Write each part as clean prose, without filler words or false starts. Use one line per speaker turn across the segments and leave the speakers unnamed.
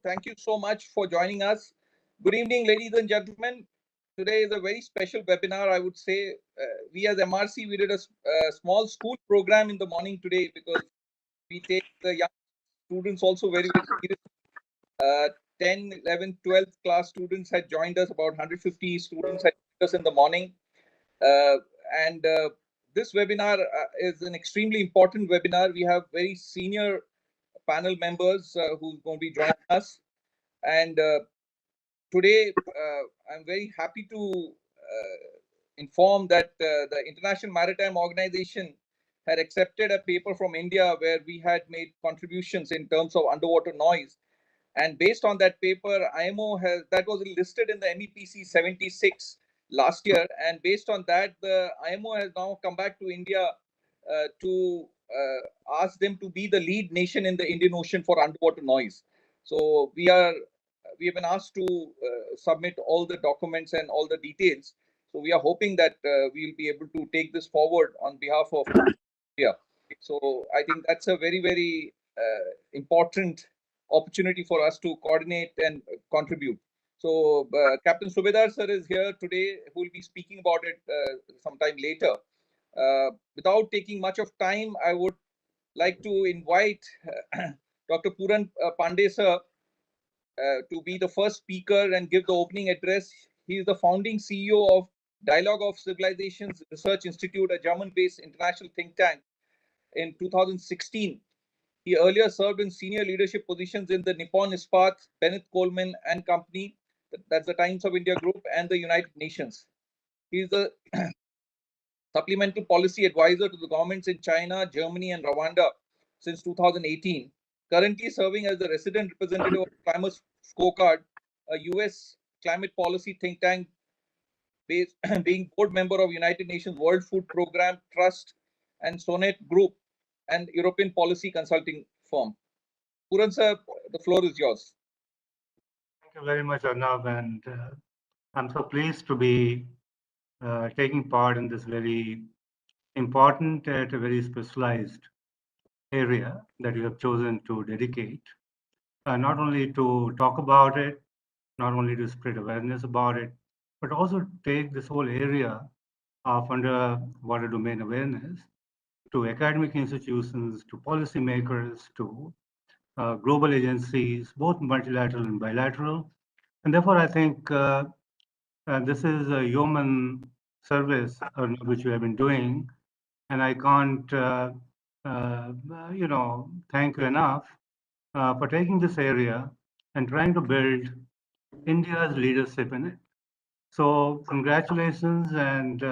Thank you so much for joining us. Good evening, ladies and gentlemen. Today is a very special webinar, I would say. We as MRC, we did a small school program in the morning today because we take the young students also very, very seriously. 10, 11, 12th class students had joined us, about 150 students had joined us in the morning. And this webinar is an extremely important webinar. We have very senior panel members who's going to be joining us. And today, I'm very happy to inform that the International Maritime Organization had accepted a paper from India where we had made contributions in terms of underwater noise. And based on that paper, IMO has that was listed in the MEPC 76 last year. And based on that, the IMO has now come back to India to ask them to be the lead nation in the Indian Ocean for underwater noise. So we have been asked to submit all the documents and all the details. So we are hoping that we'll be able to take this forward on behalf of India. So I think that's a very, very important opportunity for us to coordinate and contribute. So Captain Subedar sir is here today, who will be speaking about it sometime later. Without taking much of time, I would like to invite Dr. Puran Pandey sir to be the first speaker and give the opening address. He is the founding CEO of Dialogue of Civilizations Research Institute, a German-based international think tank. In 2016, he earlier served in senior leadership positions in the Nippon Ispat, Bennett Coleman and Company, that's the Times of India Group, and the United Nations. He is the supplemental policy advisor to the governments in China, Germany, and Rwanda since 2018. Currently serving as the resident representative of Climate Scorecard, a US climate policy think tank, based, being board member of United Nations World Food Program Trust and Sonet Group, and European policy consulting firm. Puran sir, the floor is yours.
Thank you very much, Arnav, and I'm so pleased to be taking part in this very important and very specialized area that you have chosen to dedicate, not only to talk about it, not only to spread awareness about it, but also take this whole area of underwater domain awareness to academic institutions, to policymakers, to global agencies, both multilateral and bilateral. And therefore, I think this is a human service which we have been doing, and I can't, thank you enough for taking this area and trying to build India's leadership in it. So congratulations, and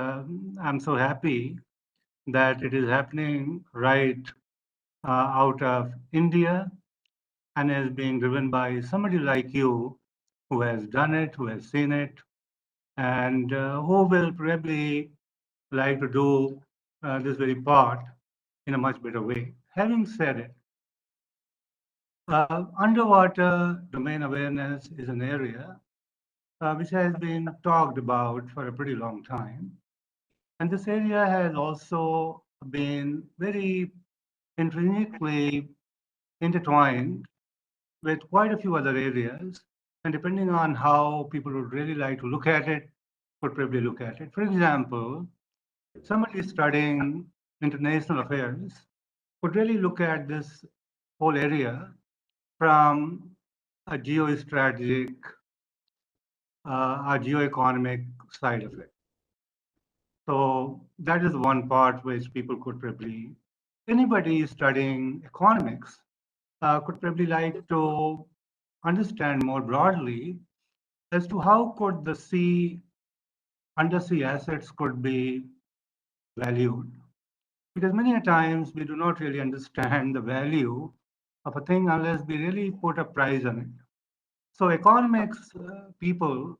I'm so happy that it is happening right out of India and is being driven by somebody like you who has done it, who has seen it, and who will probably like to do this very part in a much better way. Having said it, underwater domain awareness is an area which has been talked about for a pretty long time. And this area has also been very intrinsically intertwined with quite a few other areas. And depending on how people would really like to look at it, would probably look at it. For example, somebody studying international affairs could really look at this whole area from a geostrategic, a geoeconomic side of it. So that is one part which people could probably, anybody studying economics could probably like to understand more broadly as to how could the sea, undersea assets could be valued. Because many a times we do not really understand the value of a thing unless we really put a price on it. So economics people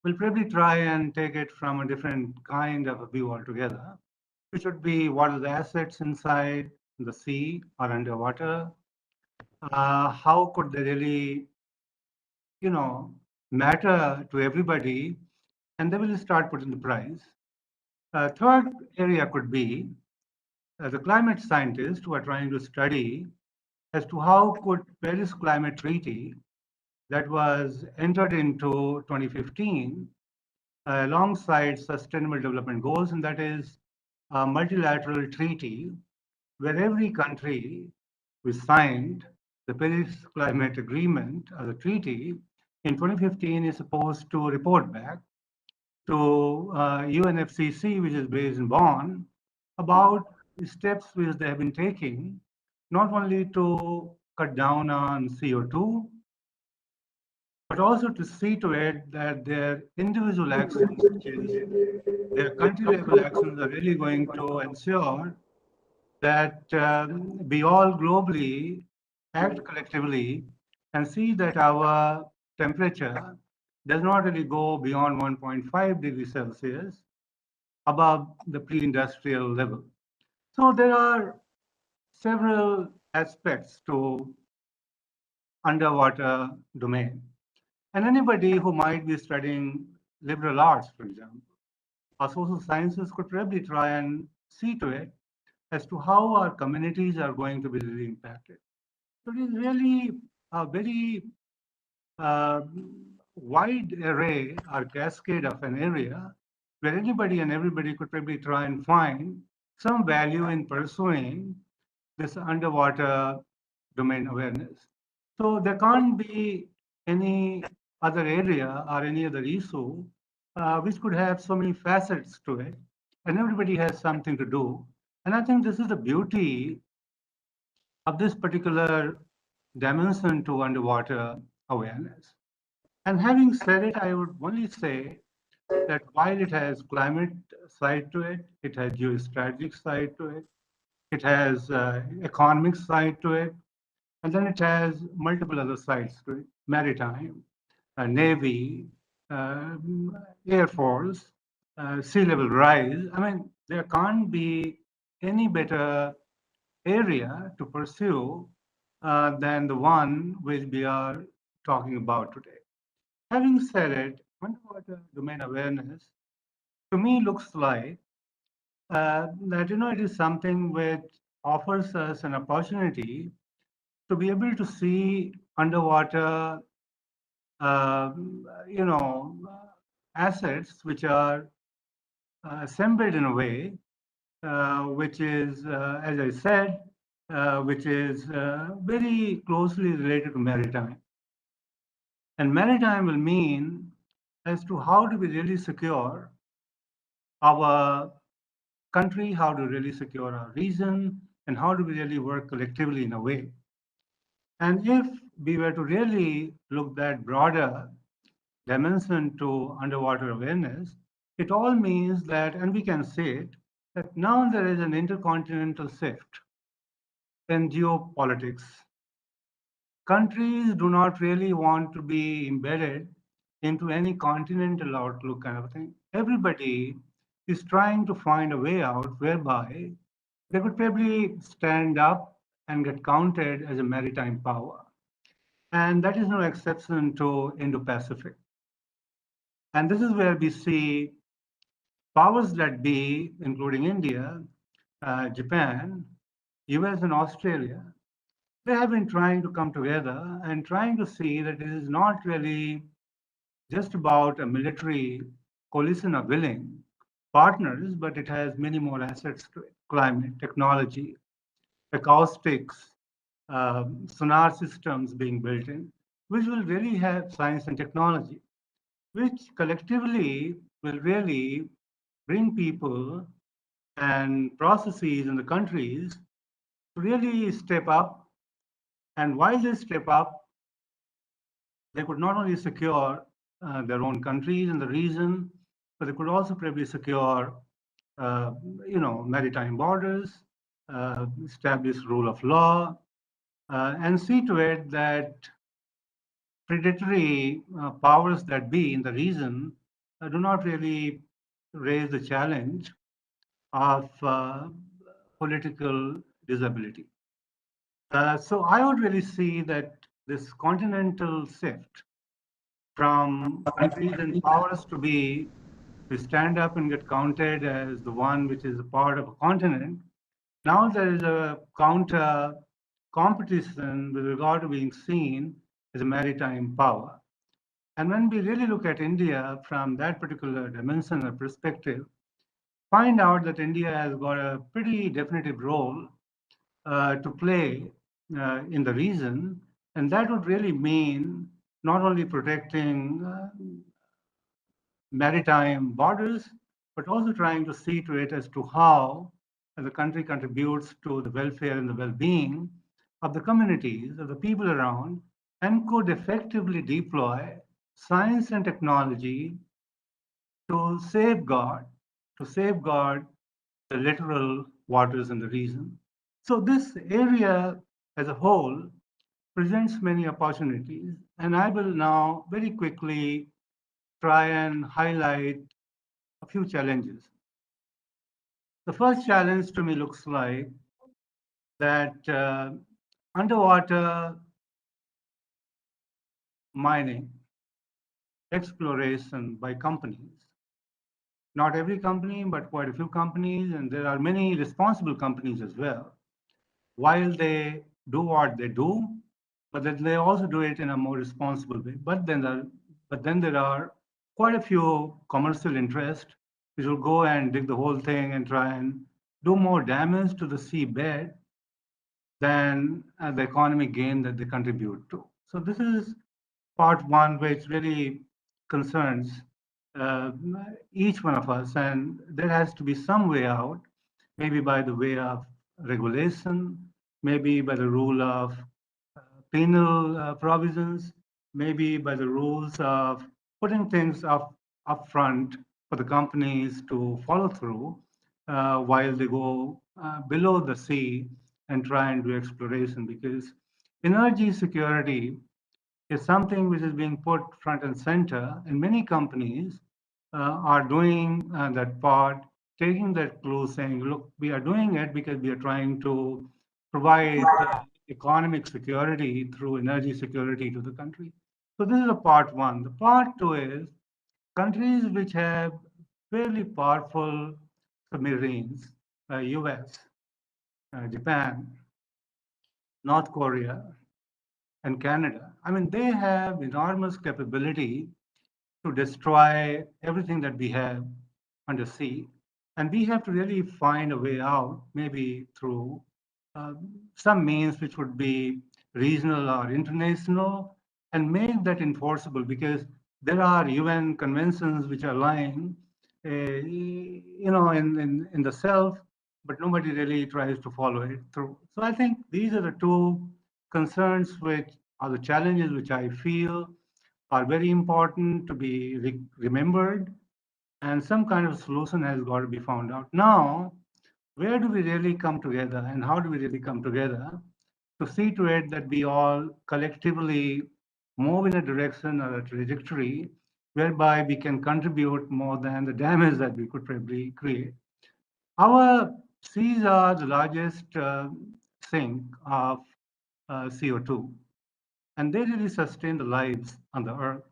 will probably try and take it from a different kind of a view altogether, which would be what are the assets inside the sea or underwater? How could they really, matter to everybody? And they will start putting the price. Third area could be the climate scientists who are trying to study as to how could Paris Climate Treaty that was entered into 2015 alongside Sustainable Development Goals, and that is a multilateral treaty where every country which signed the Paris Climate Agreement as a treaty in 2015 is supposed to report back to UNFCCC, which is based in Bonn, about the steps which they have been taking, not only to cut down on CO2, but also to see to it that their individual actions, which is their country level actions, are really going to ensure that we all globally act collectively and see that our temperature does not really go beyond 1.5 degrees Celsius above the pre-industrial level. So there are several aspects to underwater domain. And anybody who might be studying liberal arts, for example, or social sciences could probably try and see to it as to how our communities are going to be really impacted. So it is really a very uh, wide array or cascade of an area where anybody and everybody could probably try and find some value in pursuing this underwater domain awareness. So there can't be any other area or any other issue which could have so many facets to it, and everybody has something to do. And I think this is the beauty of this particular dimension to underwater awareness. And having said it, I would only say that while it has climate side to it, it has geostrategic side to it, it has economic side to it, and then it has multiple other sides to it: maritime, navy, uh, air force, sea level rise. I mean, there can't be any better area to pursue than the one which we are talking about today. Having said it, underwater domain awareness to me looks like that it is something which offers us an opportunity to be able to see underwater, you know, assets which are assembled in a way which is, as I said, which is very closely related to maritime. And maritime will mean as to how do we really secure our country, how do we really secure our region, and how do we really work collectively in a way. And if we were to really look that broader dimension to underwater awareness, it all means that, and we can say it, that now there is an intercontinental shift in geopolitics. Countries do not really want to be embedded into any continental outlook kind of thing. Everybody is trying to find a way out whereby they could probably stand up and get counted as a maritime power. And that is no exception to Indo-Pacific. And this is where we see powers that be, including India, Japan, US, and Australia, they have been trying to come together and trying to see that it is not really just about a military coalition of willing partners, but it has many more assets to it: climate, technology, acoustics, sonar systems being built in, which will really have science and technology, which collectively will really bring people and processes in the countries to really step up. And while they step up, they could not only secure their own countries and the region, but they could also probably secure, uh, maritime borders, establish rule of law, and see to it that predatory powers that be in the region do not really raise the challenge of political disability. So I would really see that this continental shift from countries and powers to stand up and get counted as the one which is a part of a continent. Now there is a counter competition with regard to being seen as a maritime power. And when we really look at India from that particular dimension or perspective, find out that India has got a pretty definitive role to play in the region, and that would really mean not only protecting maritime borders, but also trying to see to it as to how the country contributes to the welfare and the well-being of the communities, of the people around, and could effectively deploy science and technology to safeguard the littoral waters in the region. So this area as a whole presents many opportunities, and I will now very quickly try and highlight a few challenges. The first challenge to me looks like that underwater mining, exploration by companies, not every company, but quite a few companies, and there are many responsible companies as well, while they do what they do, but then they also do it in a more responsible way. But then there are quite a few commercial interests which will go and dig the whole thing and try and do more damage to the seabed than the economic gain that they contribute to. So this is part one, which really concerns uh, each one of us, and there has to be some way out, maybe by the way of regulation, maybe by the rule of penal provisions, maybe by the rules of putting things up front for the companies to follow through while they go below the sea and try and do exploration, because energy security is something which is being put front and center, and many companies are doing that part, taking that clue, saying, look, we are doing it because we are trying to provide economic security through energy security to the country. So this is a part one. The part two is countries which have fairly powerful submarines, US, Japan, North Korea, and Canada. I mean, they have enormous capability to destroy everything that we have under sea. And we have to really find a way out, maybe through uh, some means which would be regional or international, and make that enforceable, because there are UN conventions which are lying, in the self, but nobody really tries to follow it through. So I think these are the two concerns which are the challenges which I feel are very important to be remembered, and some kind of solution has got to be found out. Now, where do we really come together, and how do we really come together to see to it that we all collectively move in a direction or a trajectory whereby we can contribute more than the damage that we could probably create? Our seas are the largest sink of CO2, and they really sustain the lives on the earth.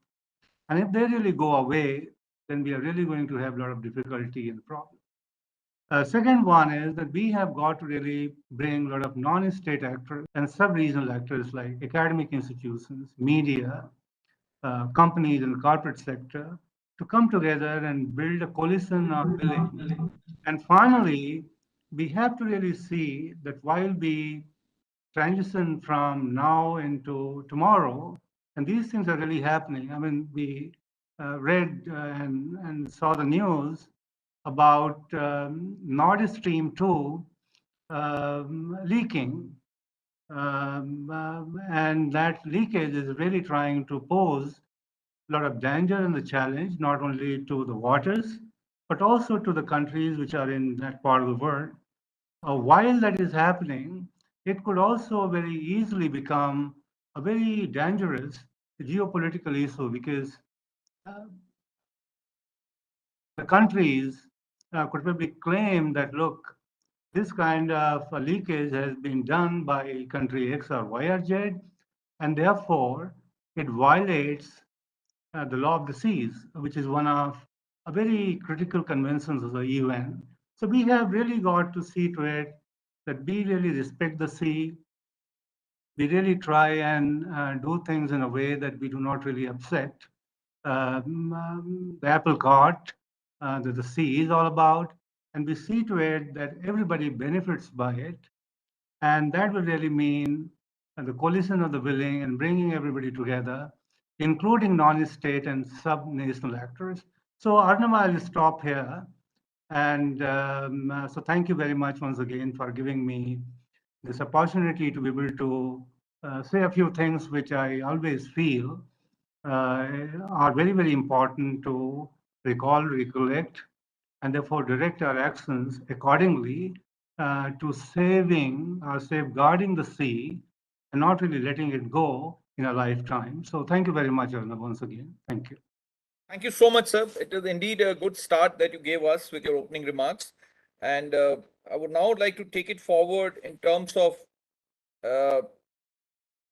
And if they really go away, then we are really going to have a lot of difficulty in the problem. Second one is that we have got to really bring a lot of non-state actors and sub-regional actors like academic institutions, media, companies in the corporate sector to come together and build a coalition of willing. And finally, we have to really see that while we transition from now into tomorrow, and these things are really happening. I mean, we read and saw the news about Nord Stream 2 leaking. And that leakage is really trying to pose a lot of danger and the challenge, not only to the waters, but also to the countries which are in that part of the world. While that is happening, it could also very easily become a very dangerous geopolitical issue, because uh, the countries could probably claim that, look, this kind of leakage has been done by country X or Y or Z, and therefore it violates the law of the seas, which is one of a very critical conventions of the UN. So we have really got to see to it that we really respect the sea, we really try and do things in a way that we do not really upset the apple cart that the sea is all about, and we see to it that everybody benefits by it. And that will really mean the coalition of the willing and bringing everybody together, including non-state and sub-national actors. So Arnab, I'll stop here. And so thank you very much once again for giving me this opportunity to be able to say a few things which I always feel are very, very important to recall, recollect, and therefore direct our actions accordingly to saving or safeguarding the sea and not really letting it go in a lifetime. So thank you very much, Arnab, once again. Thank you.
Thank you so much, sir. It is indeed a good start that you gave us with your opening remarks. And I would now like to take it forward in terms of uh,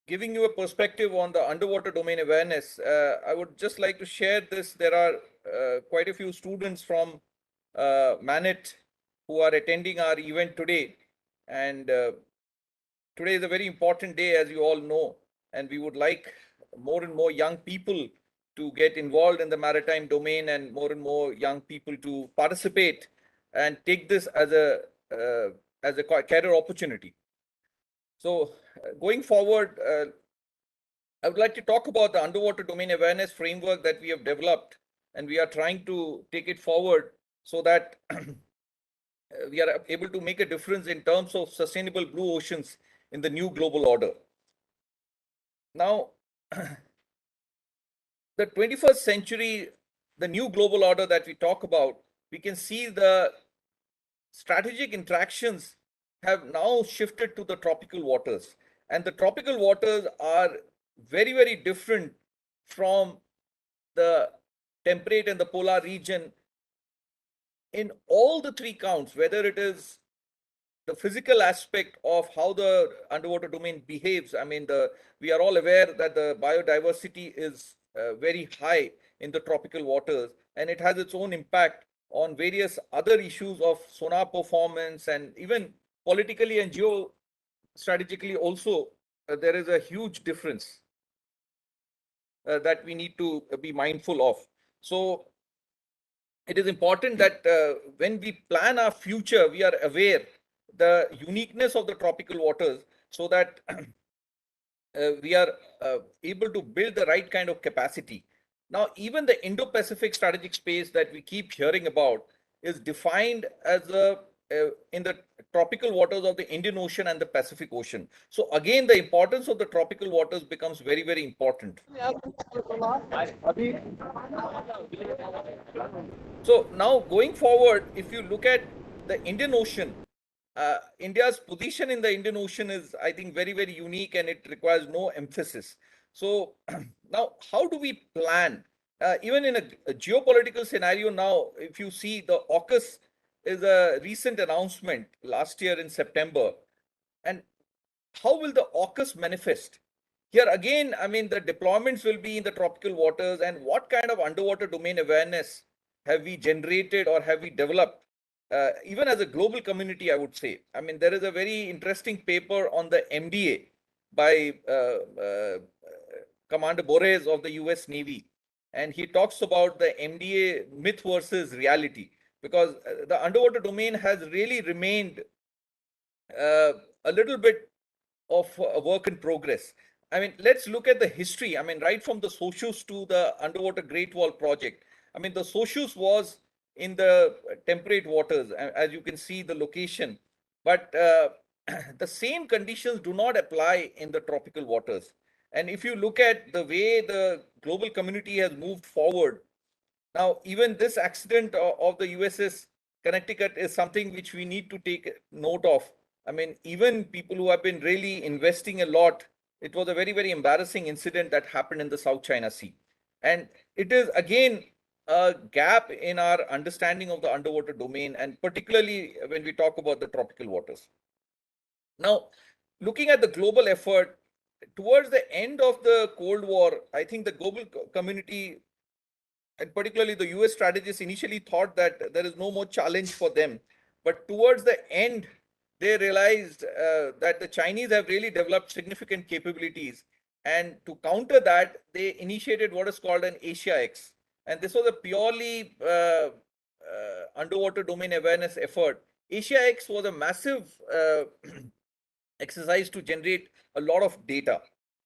giving you a perspective on the underwater domain awareness. I would just like to share this. There are quite a few students from Manet who are attending our event today. And today is a very important day, as you all know, and we would like more and more young people to get involved in the maritime domain and more and more young people to participate and take this as a career opportunity. So, going forward, I would like to talk about the underwater domain awareness framework that we have developed, and we are trying to take it forward so that we are able to make a difference in terms of sustainable blue oceans in the new global order. Now, the 21st century, the new global order that we talk about, we can see the strategic interactions have now shifted to the tropical waters. And the tropical waters are very, very different from the temperate and the polar region in all the three counts, whether it is the physical aspect of how the underwater domain behaves. I mean, we are all aware that the biodiversity is very high in the tropical waters, and it has its own impact on various other issues of sonar performance, and even politically and geostrategically also there is a huge difference that we need to be mindful of. So it is important that when we plan our future, we are aware the uniqueness of the tropical waters, so that we are able to build the right kind of capacity. Now, even the Indo-Pacific strategic space that we keep hearing about is defined as in the tropical waters of the Indian Ocean and the Pacific Ocean. So again, the importance of the tropical waters becomes very, very important. So now going forward, if you look at the Indian Ocean, India's position in the Indian Ocean is, I think, very, very unique, and it requires no emphasis. So now, how do we plan? Even in a geopolitical scenario now, if you see the AUKUS is a recent announcement last year in September, and how will the AUKUS manifest? Here again, I mean, the deployments will be in the tropical waters, and what kind of underwater domain awareness have we generated or have we developed? Even as a global community, I would say. I mean, there is a very interesting paper on the MDA by Commander Borres of the US Navy, and he talks about the MDA myth versus reality, because the underwater domain has really remained a little bit of a work in progress. I mean, let's look at the history. I mean, right from the Sochus to the underwater Great Wall project. I mean, the Sochus was in the temperate waters, as you can see the location, but the same conditions do not apply in the tropical waters. And if you look at the way the global community has moved forward, now, even this accident of the USS Connecticut is something which we need to take note of. I mean, even people who have been really investing a lot, it was a very, very embarrassing incident that happened in the South China Sea. And it is again a gap in our understanding of the underwater domain, and particularly when we talk about the tropical waters. Now, looking at the global effort, towards the end of the Cold War, I think the global community, and particularly the US strategists, initially thought that there is no more challenge for them. But towards the end, they realized that the Chinese have really developed significant capabilities. And to counter that, they initiated what is called an Asia X. And this was a purely underwater domain awareness effort. Asia X was a massive exercise to generate a lot of data.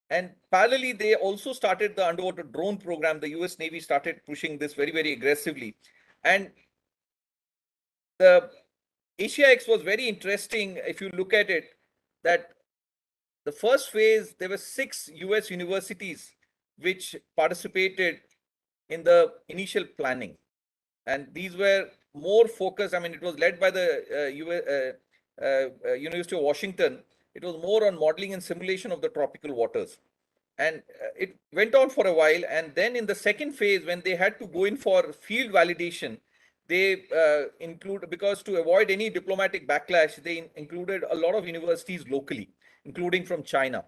And parallelly, they also started the underwater drone program. The US Navy started pushing this very, very aggressively. And the Asia X was very interesting if you look at it, that the first phase, there were 6 US universities which participated in the initial planning. And these were more focused. I mean, it was led by the University of Washington. It was more on modeling and simulation of the tropical waters. And it went on for a while. And then in the second phase, when they had to go in for field validation, they include, because to avoid any diplomatic backlash, they included a lot of universities locally, including from China.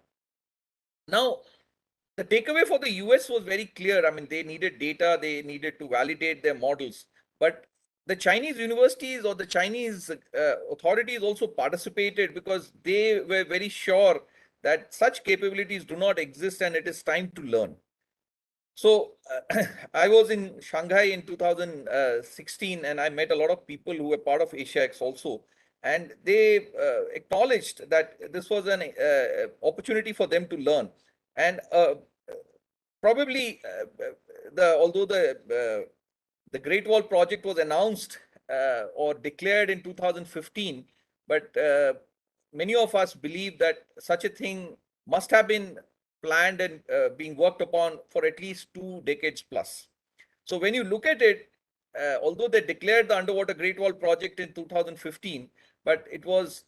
Now, the takeaway for the US was very clear. I mean, they needed data, they needed to validate their models. But the Chinese universities or the Chinese authorities also participated because they were very sure that such capabilities do not exist and it is time to learn. So I was in Shanghai in 2016 and I met a lot of people who were part of AsiaX also. And they acknowledged that this was an opportunity for them to learn. And probably although the Great Wall project was announced or declared in 2015, but many of us believe that such a thing must have been planned and being worked upon for at least 2 decades plus. So when you look at it, although they declared the underwater Great Wall project in 2015, but it was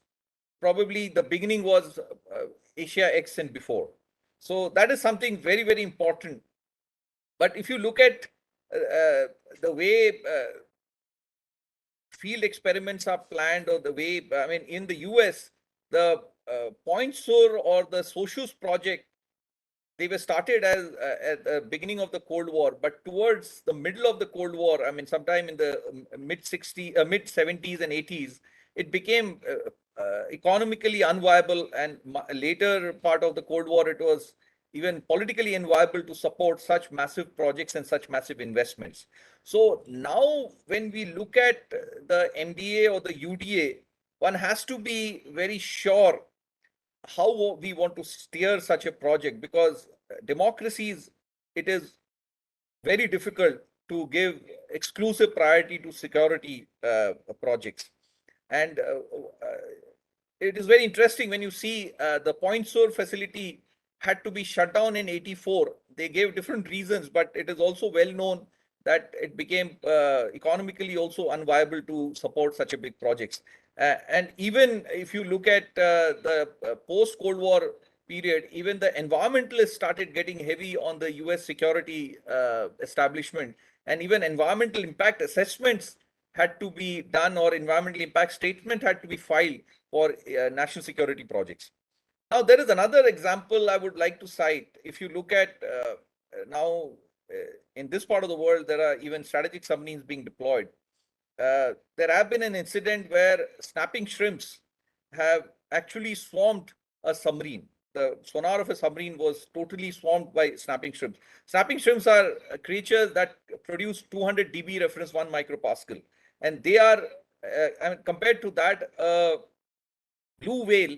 probably the beginning was Asia X and before. So that is something very, very important. But if you look at the way field experiments are planned, or the way, I mean, in the US, the Point Sur or the SOCIUS project, they were started as at the beginning of the Cold War, but towards the middle of the Cold War, I mean, sometime in the mid 70s and 80s, it became economically unviable. And later part of the Cold War, it was even politically inviable to support such massive projects and such massive investments. So now, when we look at the MDA or the UDA, one has to be very sure how we want to steer such a project, because democracies, it is very difficult to give exclusive priority to security projects. And it is very interesting when you see the Point Sur facility had to be shut down in 84. They gave different reasons, but it is also well known that it became economically also unviable to support such a big projects. And even if you look at the post-Cold War period, even the environmentalists started getting heavy on the US security establishment, and even environmental impact assessments had to be done, or environmental impact statement had to be filed for national security projects. Now, there is another example I would like to cite. If you look at now in this part of the world, there are even strategic submarines being deployed. There have been an incident where snapping shrimps have actually swarmed a submarine. The sonar of a submarine was totally swarmed by snapping shrimps. Snapping shrimps are creatures that produce 200 dB reference 1 micropascal. And they are, I mean, compared to that, blue whale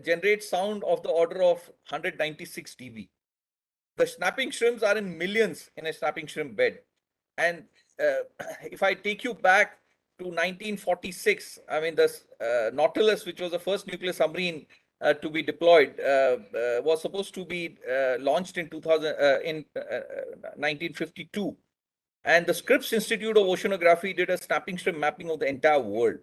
generates sound of the order of 196 dB. The snapping shrimps are in millions in a snapping shrimp bed. And if I take you back to 1946, I mean, the Nautilus, which was the first nuclear submarine to be deployed, was supposed to be launched in 1952. And the Scripps Institute of Oceanography did a snapping shrimp mapping of the entire world.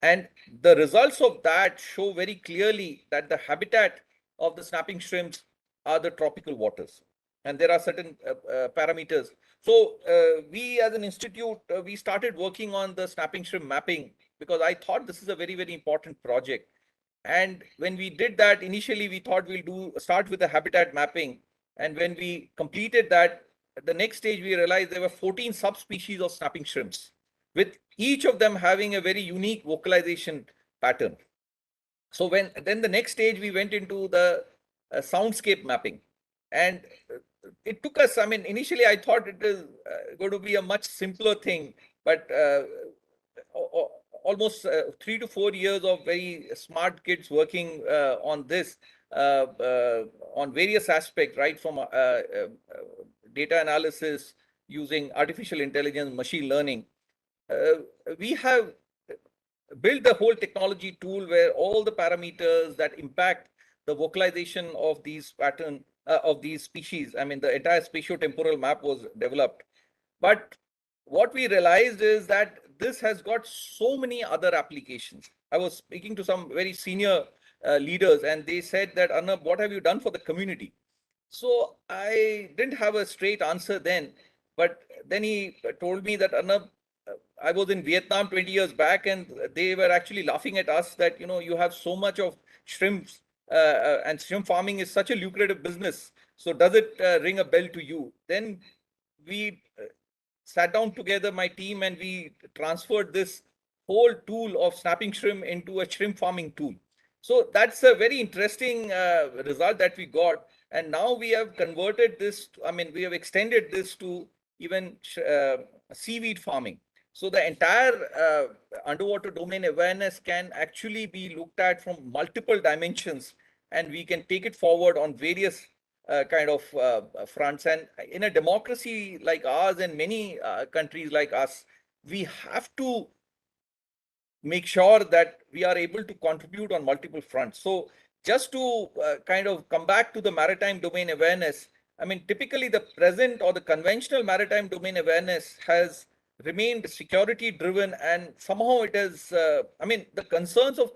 And the results of that show very clearly that the habitat of the snapping shrimps are the tropical waters. And there are certain parameters. So we as an institute, we started working on the snapping shrimp mapping, because I thought this is a very, very important project. And when we did that, initially we thought we'll start with the habitat mapping. And when we completed that, the next stage we realized there were 14 subspecies of snapping shrimps, with each of them having a very unique vocalization pattern. So then the next stage, we went into the soundscape mapping, and it took us, I mean, initially I thought it is going to be a much simpler thing, but almost 3 to 4 years of very smart kids working on this, on various aspects, right from data analysis using artificial intelligence, machine learning. Uh, we have build the whole technology tool where all the parameters that impact the vocalization of these pattern of these species, I mean, the entire spatio-temporal map was developed. But what we realized is that this has got so many other applications. I was speaking to some very senior leaders, and they said that, Arnab, what have you done for the community? So I didn't have a straight answer then, but then he told me that, Arnab, I was in Vietnam 20 years back, and they were actually laughing at us that, you have so much of shrimps, and shrimp farming is such a lucrative business. So does it ring a bell to you? Then we sat down together, my team, and we transferred this whole tool of snapping shrimp into a shrimp farming tool. So that's a very interesting result that we got. And now we have converted this, I mean, we have extended this to even seaweed farming. So the entire underwater domain awareness can actually be looked at from multiple dimensions, and we can take it forward on various kind of fronts. And in a democracy like ours and many countries like us, we have to make sure that we are able to contribute on multiple fronts. So just to kind of come back to the maritime domain awareness, I mean, typically the present or the conventional maritime domain awareness has remained security driven, and somehow it is, I mean, the concerns of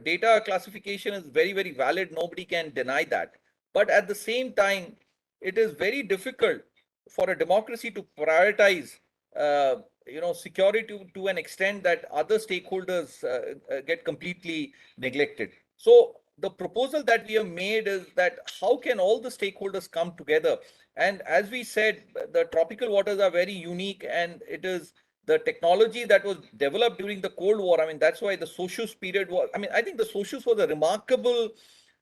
data classification is very, very valid. Nobody can deny that. But at the same time, it is very difficult for a democracy to prioritize security to an extent that other stakeholders get completely neglected. So the proposal that we have made is that how can all the stakeholders come together? And as we said, the tropical waters are very unique, and it is the technology that was developed during the Cold War. I mean, that's why the socius period was, I mean, I think the socius was a remarkable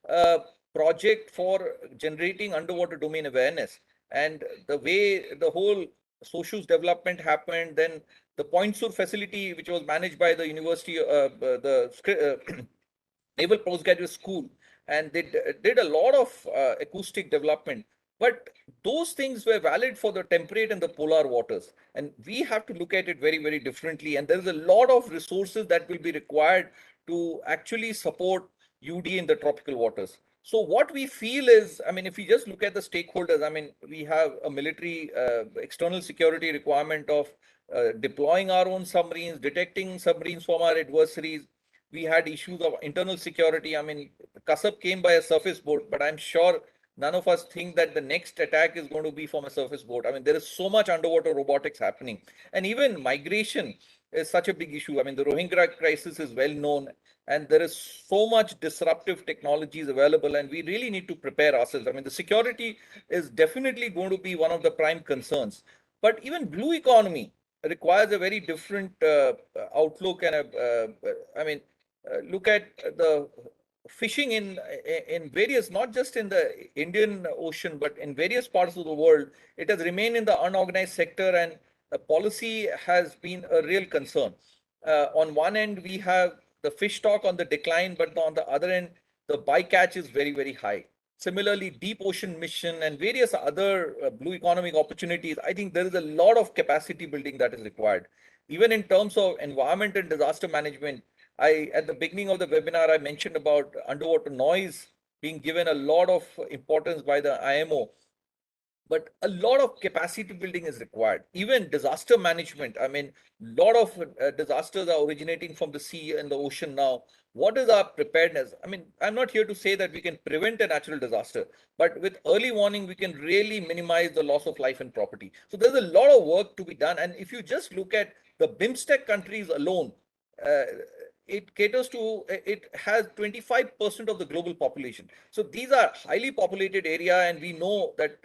uh, project for generating underwater domain awareness. And the way the whole socius development happened, then the Point Sur facility, which was managed by the university, the Naval Postgraduate School, and they did a lot of acoustic development. But those things were valid for the temperate and the polar waters. And we have to look at it very, very differently. And there's a lot of resources that will be required to actually support UD in the tropical waters. So what we feel is, I mean, if we just look at the stakeholders, I mean, we have a military external security requirement of deploying our own submarines, detecting submarines from our adversaries. We had issues of internal security. I mean, Kasab came by a surface boat, but I'm sure none of us think that the next attack is going to be from a surface boat. I mean, there is so much underwater robotics happening. And even migration is such a big issue. I mean, the Rohingya crisis is well known, and there is so much disruptive technologies available, and we really need to prepare ourselves. I mean, the security is definitely going to be one of the prime concerns. But even blue economy requires a very different outlook and I mean, look at the fishing in various, not just in the Indian Ocean, but in various parts of the world. It has remained in the unorganized sector, and the policy has been a real concern. On one end, we have the fish stock on the decline, but on the other end, the bycatch is very, very high. Similarly, deep ocean mission and various other blue economic opportunities, I think there is a lot of capacity building that is required. Even in terms of environment and disaster management, at the beginning of the webinar, I mentioned about underwater noise being given a lot of importance by the IMO, but a lot of capacity building is required. Even disaster management. I mean, a lot of disasters are originating from the sea and the ocean now. What is our preparedness? I mean, I'm not here to say that we can prevent a natural disaster, but with early warning, we can really minimize the loss of life and property. So there's a lot of work to be done. And if you just look at the BIMSTEC countries alone, uh, it caters to, it has 25% of the global population. So these are highly populated area, and we know that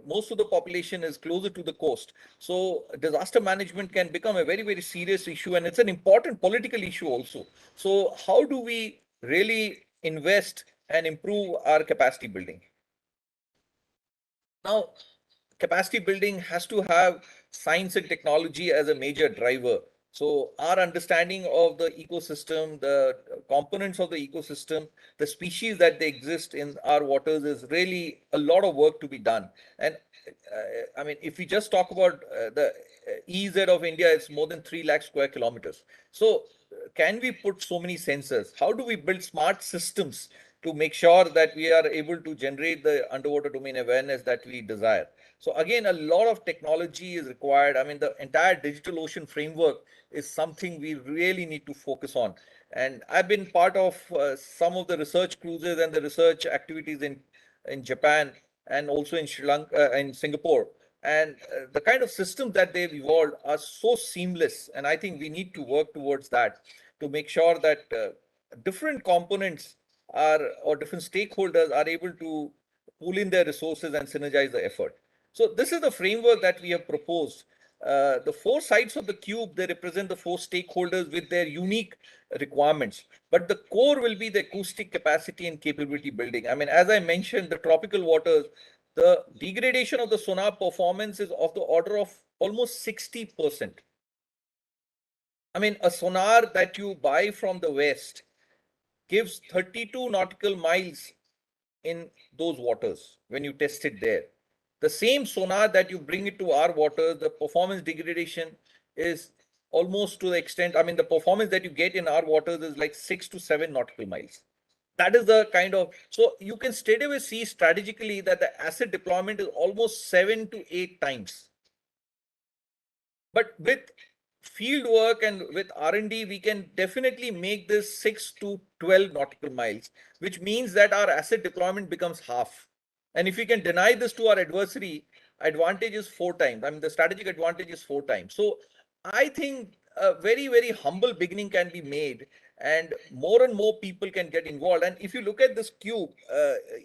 most of the population is closer to the coast. So disaster management can become a very, very serious issue, and it's an important political issue also. So how do we really invest and improve our capacity building? Now, capacity building has to have science and technology as a major driver. So our understanding of the ecosystem, the components of the ecosystem, the species that they exist in our waters is really a lot of work to be done. And I mean, if we just talk about the EZ of India, it's more than 3 lakh square kilometers. So can we put so many sensors? How do we build smart systems to make sure that we are able to generate the underwater domain awareness that we desire? So again, a lot of technology is required. I mean, the entire digital ocean framework is something we really need to focus on. And I've been part of some of the research cruises and the research activities in Japan and also in Sri Lanka and Singapore. And the kind of systems that they've evolved are so seamless. And I think we need to work towards that to make sure that different components are, or different stakeholders are able to pool in their resources and synergize the effort. So this is the framework that we have proposed. The four sides of the cube, they represent the four stakeholders with their unique requirements. But the core will be the acoustic capacity and capability building. I mean, as I mentioned, the tropical waters, the degradation of the sonar performance is of the order of almost 60%. I mean, a sonar that you buy from the West gives 32 nautical miles in those waters when you test it there. The same sonar that you bring it to our waters, the performance degradation is almost to the extent, I mean, the performance that you get in our waters is like 6 to 7 nautical miles. That is the kind of, so you can straight away see strategically that the asset deployment is almost 7 to 8 times. But with field work and with R&D, we can definitely make this 6 to 12 nautical miles, which means that our asset deployment becomes half. And if we can deny this to our adversary, advantage is 4 times. I mean, the strategic advantage is 4 times. So I think a very, very humble beginning can be made, and more people can get involved. And if you look at this cube,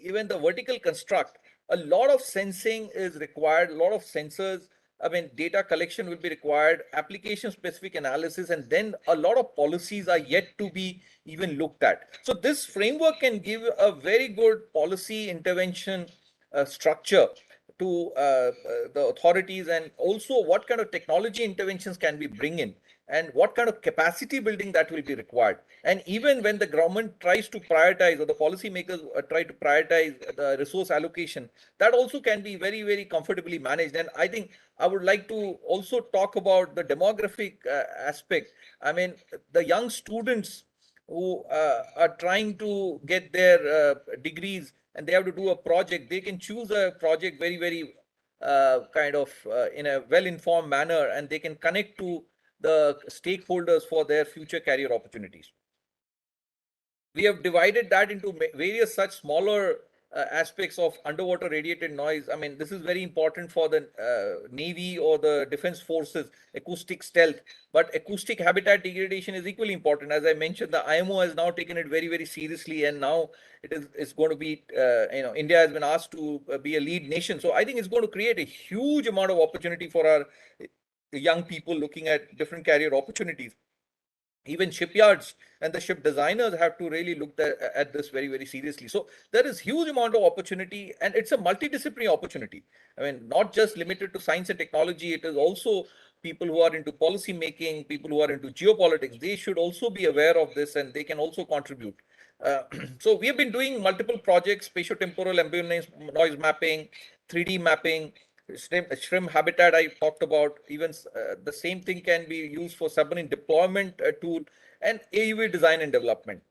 even the vertical construct, a lot of sensing is required, a lot of sensors. I mean, data collection will be required, application specific analysis, and then a lot of policies are yet to be even looked at. So this framework can give a very good policy intervention structure to the authorities, and also what kind of technology interventions can we bring in, and what kind of capacity building that will be required. And even when the government tries to prioritize, or the policymakers try to prioritize the resource allocation, that also can be very, very comfortably managed. And I think I would like to also talk about the demographic aspect. I mean, the young students who are trying to get their degrees and they have to do a project, they can choose a project very, very kind of in a well-informed manner, and they can connect to the stakeholders for their future career opportunities. We have divided that into various such smaller aspects of underwater radiated noise. I mean, this is very important for the Navy or the defense forces, acoustic stealth, but acoustic habitat degradation is equally important. As I mentioned, the IMO has now taken it very, very seriously, and now it's going to be, India has been asked to be a lead nation. So I think it's going to create a huge amount of opportunity for our young people looking at different career opportunities. Even shipyards and the ship designers have to really look at this very, very seriously. So there is huge amount of opportunity, and it's a multidisciplinary opportunity. I mean, not just limited to science and technology, it is also people who are into policy making, people who are into geopolitics. They should also be aware of this, and they can also contribute. uh, so we have been doing multiple projects: spatiotemporal ambient noise mapping, 3D mapping, shrimp habitat I talked about. Even the same thing can be used for submarine deployment tool, and AUV design and development.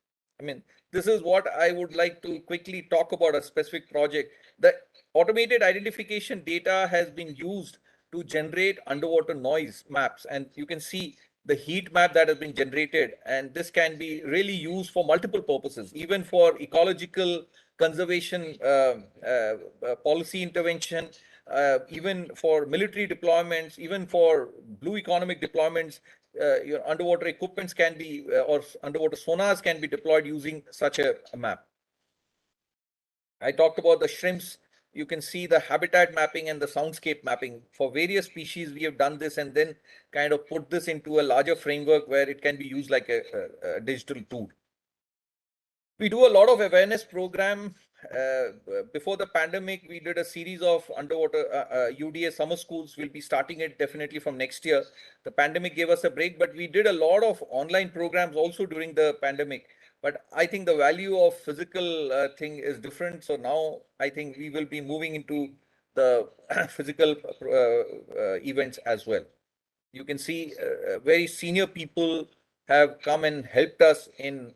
I mean, this is what I would like to quickly talk about a specific project. The automated identification data has been used to generate underwater noise maps, and you can see the heat map that has been generated, and this can be really used for multiple purposes, even for ecological conservation, policy intervention, even for military deployments, even for blue economic deployments, your underwater equipments can be, or underwater sonars can be deployed using such a map. I talked about the shrimps. You can see the habitat mapping and the soundscape mapping. For various species, we have done this and then kind of put this into a larger framework where it can be used like a digital tool. We do a lot of awareness program. Before the pandemic, we did a series of underwater UDA summer schools. We'll be starting it definitely from next year. The pandemic gave us a break, but we did a lot of online programs also during the pandemic. But I think the value of physical thing is different. So now I think we will be moving into the physical events as well. You can see very senior people have come and helped us in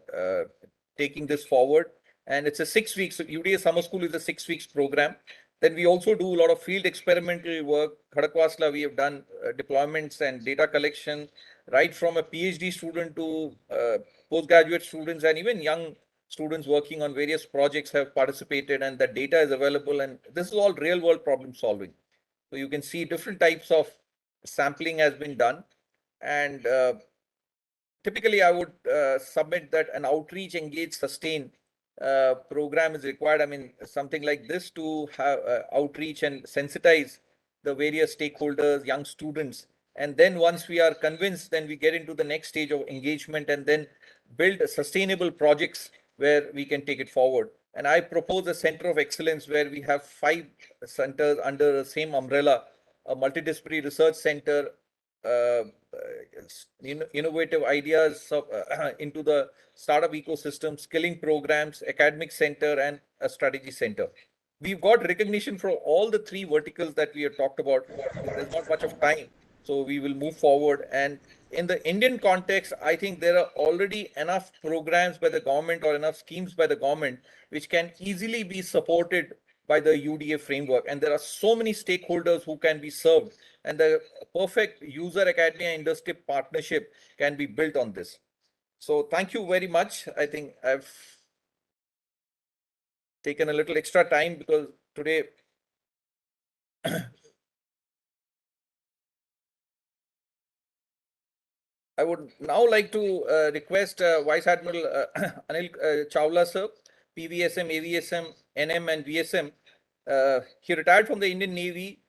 taking this forward. And it's a 6 weeks. So UDA Summer School is a 6 weeks program. Then we also do a lot of field experimental work. Khadakwasla, we have done deployments and data collection, right from a PhD student to postgraduate students, and even young students working on various projects have participated, and the data is available. And this is all real world problem solving. So you can see different types of sampling has been done. And typically, I would submit that an outreach, engage, sustain program is required. I mean, something like this to have outreach and sensitize the various stakeholders, young students. And then once we are convinced, then we get into the next stage of engagement and then build sustainable projects where we can take it forward. And I propose a center of excellence where we have 5 centers under the same umbrella: a multidisciplinary research center, uh, innovative ideas into the startup ecosystem, skilling programs, academic center, and a strategy center. We've got recognition for all the 3 verticals that we have talked about. There's not much of time, so we will move forward. And in the Indian context, I think there are already enough programs by the government or enough schemes by the government which can easily be supported by the UDA framework. And there are so many stakeholders who can be served, and the perfect user academia industry partnership can be built on this. So thank you very much. I think I've taken a little extra time because today I would now like to request Vice Admiral Anil Chawla sir, PVSM, AVSM, NM, and VSM. He retired from the Indian Navy,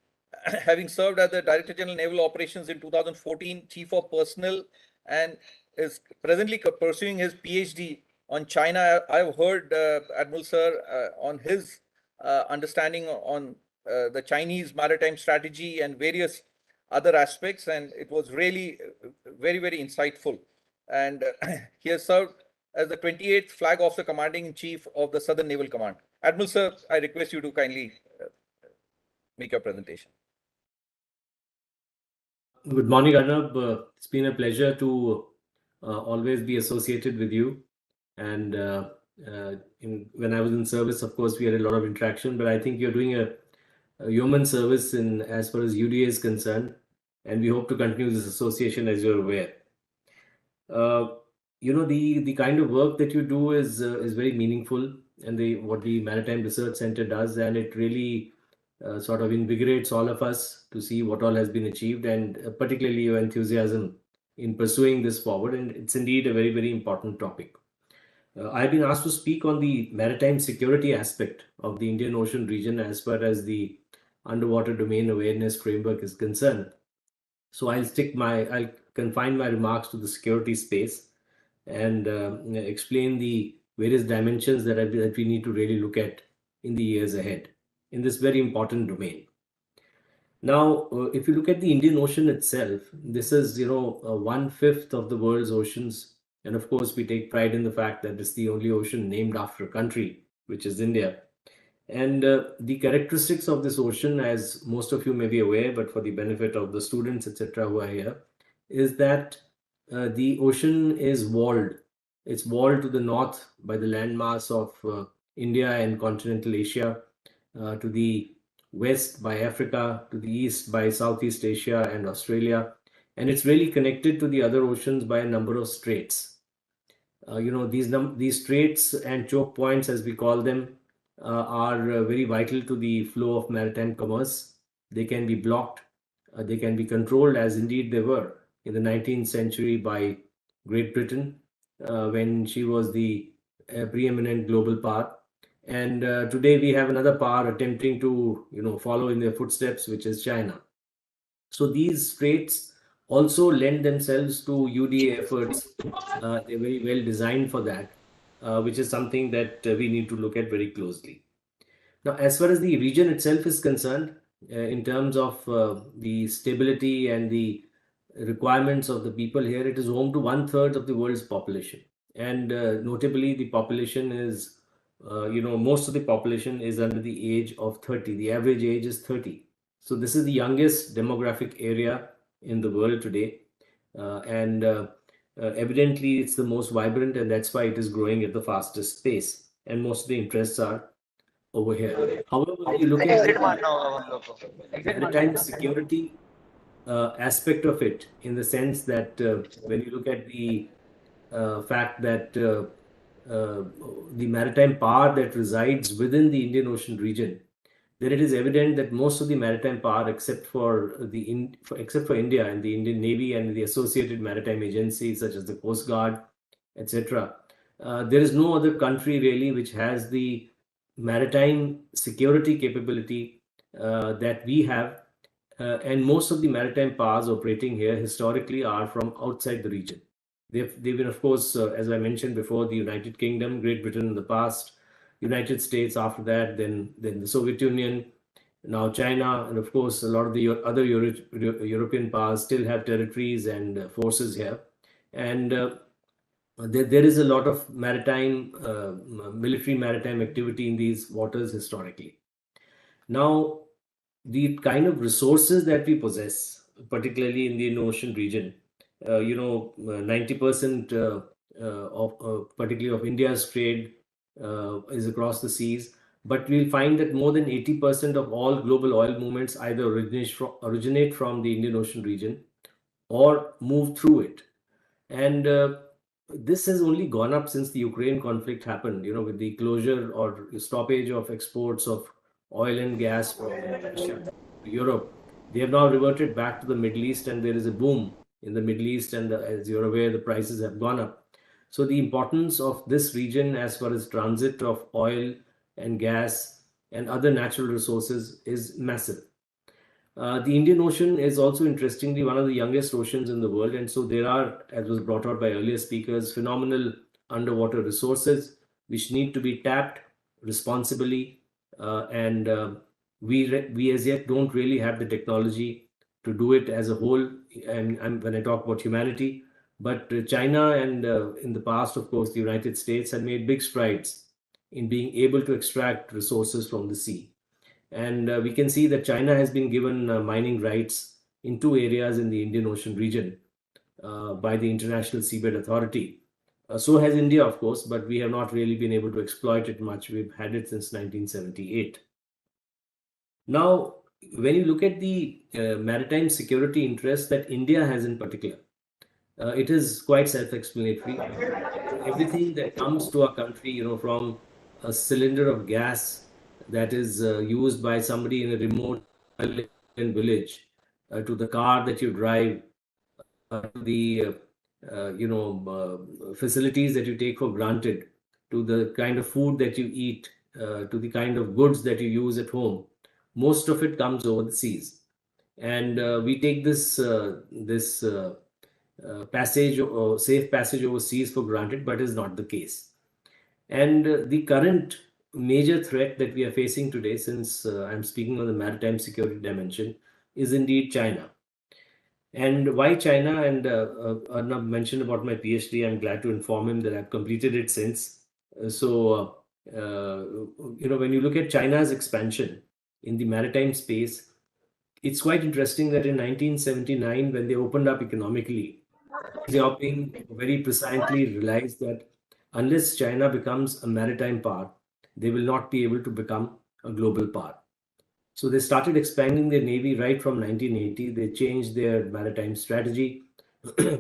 having served as the Director General Naval Operations in 2014, Chief of Personnel, and is presently pursuing his PhD on China. I've heard Admiral sir on his understanding on the Chinese maritime strategy and various other aspects, and it was really very, very insightful. And he has served as the 28th Flag Officer Commanding in Chief of the Southern Naval Command. Admiral sir, I request you to kindly make your presentation.
Good morning, Arnab. It's been a pleasure to always be associated with you. And when I was in service, of course, we had a lot of interaction, but I think you're doing a yeoman service in as far as UDA is concerned, and we hope to continue this association as you're aware. The kind of work that you do is very meaningful, and what the Maritime Research Center does, and it really sort of invigorates all of us to see what all has been achieved, and particularly your enthusiasm in pursuing this forward. And it's indeed a very, very important topic. I've been asked to speak on the maritime security aspect of the Indian Ocean region as far as the underwater domain awareness framework is concerned. So I'll confine my remarks to the security space and explain the various dimensions that we need to really look at in the years ahead in this very important domain. Now, if you look at the Indian Ocean itself, this is, 1/5 of the world's oceans. And of course, we take pride in the fact that it's the only ocean named after a country, which is India. And the characteristics of this ocean, as most of you may be aware, but for the benefit of the students, etc., who are here, is that the ocean is walled. It's walled to the north by the landmass of India and continental Asia, to the west by Africa, to the east by Southeast Asia and Australia. And it's really connected to the other oceans by a number of straits. These straits and choke points, as we call them, are very vital to the flow of maritime commerce. they can be blocked, they can be controlled, as indeed they were in the 19th century by Great Britain when she was the preeminent global power. And today we have another power attempting to, follow in their footsteps, which is China. So these traits also lend themselves to UDA efforts. They're very well designed for that, which is something that we need to look at very closely. Now, as far as the region itself is concerned, in terms of the stability and the requirements of the people here, it is home to one third of the world's population. And notably, the population is, most of the population is under the age of 30. The average age is 30. So this is the youngest demographic area in the world today. And evidently, it's the most vibrant, and that's why it is growing at the fastest pace. And most of the interests are over here. However, when you look at the maritime security aspect of it, in the sense that when you look at the fact that the maritime power that resides within the Indian Ocean region, then it is evident that most of the maritime power, except for India and the Indian Navy and the associated maritime agencies such as the Coast Guard, etc., there is no other country really which has the maritime security capability that we have. And most of the maritime powers operating here historically are from outside the region. They've been, of course, as I mentioned before, the United Kingdom, Great Britain in the past, United States after that, then the Soviet Union, now China, and of course a lot of the other European powers still have territories and forces here. And there is a lot of military maritime activity in these waters historically. Now, the kind of resources that we possess, particularly in the Indian Ocean region, 90% of particularly of India's trade is across the seas. But we'll find that more than 80% of all global oil movements either originate from the Indian Ocean region or move through it. And this has only gone up since the Ukraine conflict happened, with the closure or stoppage of exports of oil and gas from Russia to Europe. They have now reverted back to the Middle East, and there is a boom in the Middle East, and as you're aware, the prices have gone up. So the importance of this region as far as transit of oil and gas and other natural resources is massive. The Indian Ocean is also interestingly one of the youngest oceans in the world, and so there are, as was brought out by earlier speakers, phenomenal underwater resources which need to be tapped responsibly, and we as yet don't really have the technology to do it as a whole. And when I talk about humanity, but China and in the past, of course, the United States had made big strides in being able to extract resources from the sea. And we can see that China has been given mining rights in two areas in the Indian Ocean region by the International Seabed Authority. So has India, of course, but we have not really been able to exploit it much. We've had it since 1978. Now, when you look at the maritime security interests that India has in particular, it is quite self-explanatory. Everything that comes to our country, from a cylinder of gas that is used by somebody in a remote island village, to the car that you drive, to the facilities that you take for granted, to the kind of food that you eat, to the kind of goods that you use at home, most of it comes over the seas. And we take this passage or safe passage overseas for granted, but is not the case. And the current major threat that we are facing today, since I'm speaking on the maritime security dimension, is indeed China. And why China? And Arnab mentioned about my PhD. I'm glad to inform him that I've completed it since. When you look at China's expansion in the maritime space, it's quite interesting that in 1979, when they opened up economically, Xiaoping very precisely realized that unless China becomes a maritime power, they will not be able to become a global power. So they started expanding their navy right from 1980. They changed their maritime strategy.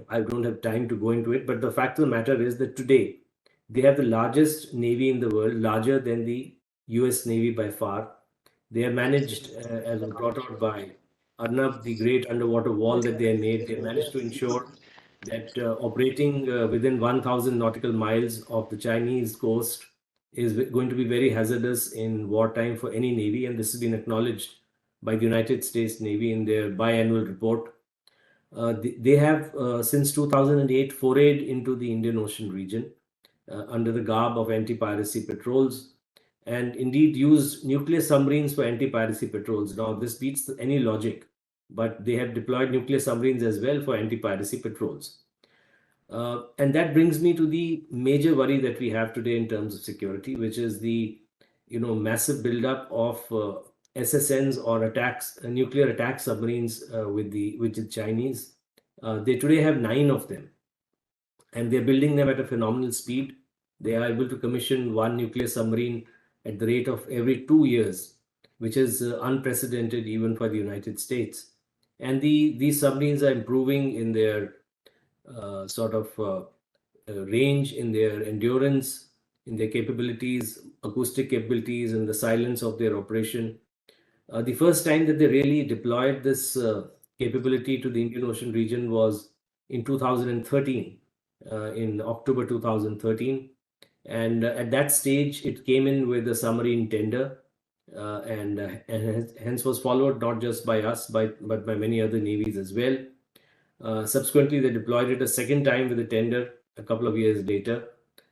I don't have time to go into it, but the fact of the matter is that today they have the largest navy in the world, larger than the US Navy by far. They are managed, as was brought out by Arnab, the great underwater wall that they made. They managed to ensure that operating within 1,000 nautical miles of the Chinese coast is going to be very hazardous in wartime for any navy, and this has been acknowledged by the United States Navy in their biannual report. They have, since 2008, forayed into the Indian Ocean region under the garb of anti-piracy patrols, and indeed used nuclear submarines for anti-piracy patrols. Now, this beats any logic, but they have deployed nuclear submarines as well for anti-piracy patrols. And that brings me to the major worry that we have today in terms of security, which is the massive buildup of SSNs or attacks, nuclear attack submarines with the Chinese. They today have 9 of them, and they're building them at a phenomenal speed. They are able to commission one nuclear submarine at the rate of every 2 years, which is unprecedented even for the United States. And these submarines are improving in their range, in their endurance, in their capabilities, acoustic capabilities, and the silence of their operation. The first time that they really deployed this capability to the Indian Ocean region was in 2013, in October 2013. And at that stage, it came in with a submarine tender, and hence was followed not just by us, but by many other navies as well. Subsequently, they deployed it a second time with a tender a couple of years later.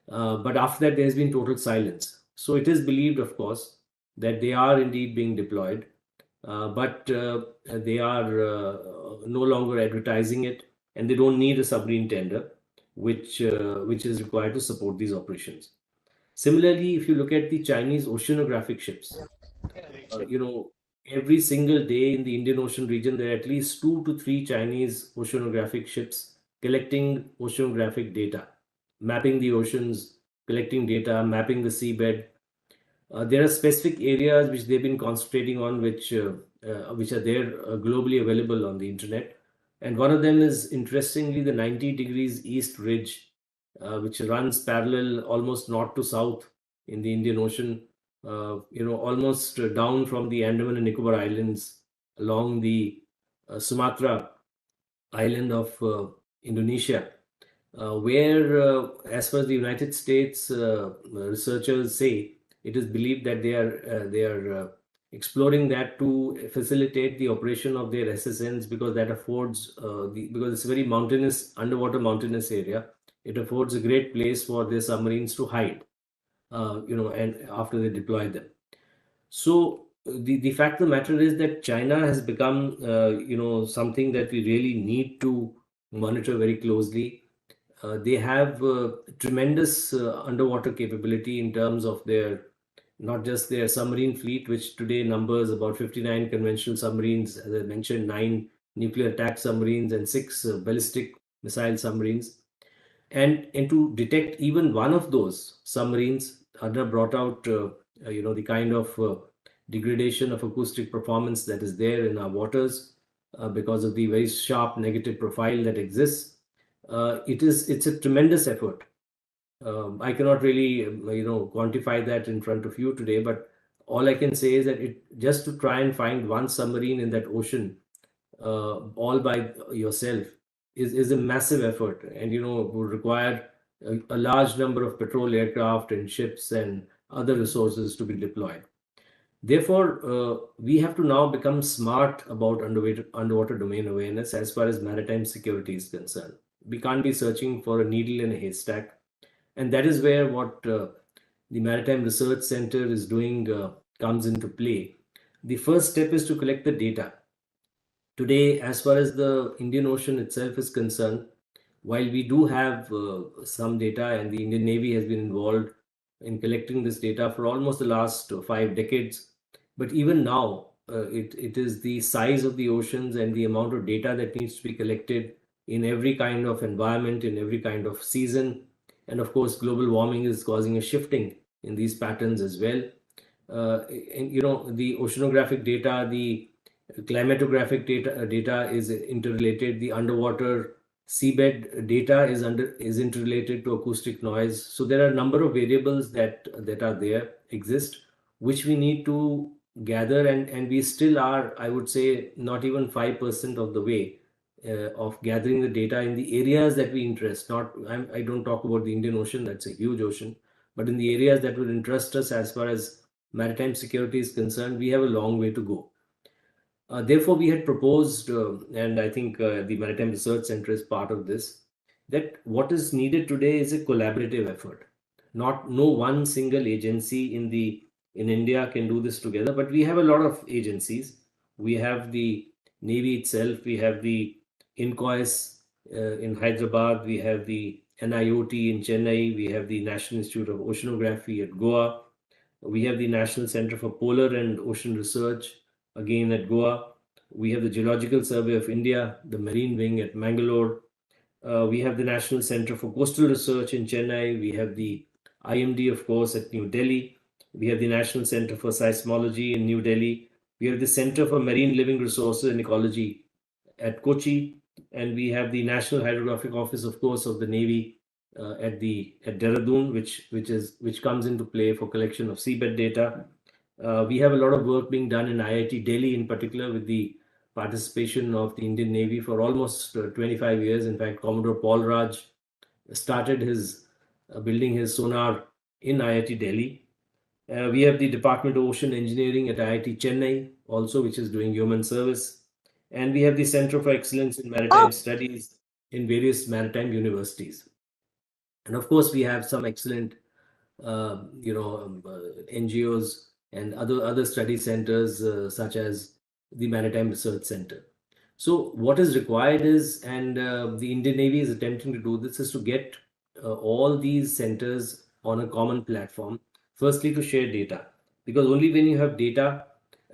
But after that, there's been total silence. So it is believed, of course, that they are indeed being deployed, but they are no longer advertising it, and they don't need a submarine tender, which is required to support these operations. Similarly, if you look at the Chinese oceanographic ships, every single day in the Indian Ocean region, there are at least 2 to 3 Chinese oceanographic ships collecting oceanographic data, mapping the oceans, collecting data, mapping the seabed. There are specific areas which they've been concentrating on, which are there globally available on the internet. And one of them is, interestingly, the 90 degrees east ridge, which runs parallel almost north to south in the Indian Ocean, almost down from the Andaman and Nicobar Islands along the Sumatra island of Indonesia, where, as far as the United States researchers say, it is believed that they are exploring that to facilitate the operation of their SSNs, because that affords because it's a very mountainous, underwater mountainous area. It affords a great place for their submarines to hide, and after they deploy them. So the fact of the matter is that China has become, something that we really need to monitor very closely. They have tremendous underwater capability in terms of not just their submarine fleet, which today numbers about 59 conventional submarines, as I mentioned, 9 nuclear attack submarines and 6 ballistic missile submarines. And to detect even one of those submarines, Adra brought out, the kind of degradation of acoustic performance that is there in our waters because of the very sharp negative profile that exists. It's a tremendous effort. I cannot really, quantify that in front of you today, but all I can say is that just to try and find one submarine in that ocean all by yourself is a massive effort, and would require a large number of patrol aircraft and ships and other resources to be deployed. Therefore, we have to now become smart about underwater domain awareness as far as maritime security is concerned. We can't be searching for a needle in a haystack. And that is where what the Maritime Research Center is doing comes into play. The first step is to collect the data. Today, as far as the Indian Ocean itself is concerned, while we do have some data, and the Indian Navy has been involved in collecting this data for almost the last 5 decades, but even now, it is the size of the oceans and the amount of data that needs to be collected in every kind of environment, in every kind of season. And of course, global warming is causing a shifting in these patterns as well. The oceanographic data, the climatographic data is interrelated. The underwater seabed data is interrelated to acoustic noise. So there are a number of variables that exist, which we need to gather, and we still are, I would say, not even 5% of the way of gathering the data in the areas that we interest. I don't talk about the Indian Ocean, that's a huge ocean, but in the areas that would interest us as far as maritime security is concerned, we have a long way to go. Therefore, we had proposed, and I think the Maritime Research Center is part of this, that what is needed today is a collaborative effort. No one single agency in India can do this together, but we have a lot of agencies. We have the Navy itself, we have the INCOIS in Hyderabad, we have the NIOT in Chennai, we have the National Institute of Oceanography at Goa, we have the National Center for Polar and Ocean Research, again at Goa. We have the Geological Survey of India, the Marine Wing at Mangalore. We have the National Center for Coastal Research in Chennai. We have the IMD, of course, at New Delhi. We have the National Center for Seismology in New Delhi. We have the Center for Marine Living Resources and Ecology at Kochi. And we have the National Hydrographic Office, of course, of the Navy at Dehradun, which comes into play for collection of seabed data. We have a lot of work being done in IIT Delhi, in particular, with the participation of the Indian Navy for almost 25 years. In fact, Commodore Paul Raj started his building his sonar in IIT Delhi. We have the Department of Ocean Engineering at IIT Chennai, also, which is doing human service. And we have the Center for Excellence in Maritime Studies in various maritime universities. And of course, we have some excellent, NGOs and other study centers, such as the Maritime Research Center. So what is required is, and the Indian Navy is attempting to do this, is to get all these centers on a common platform. Firstly, to share data, because only when you have data,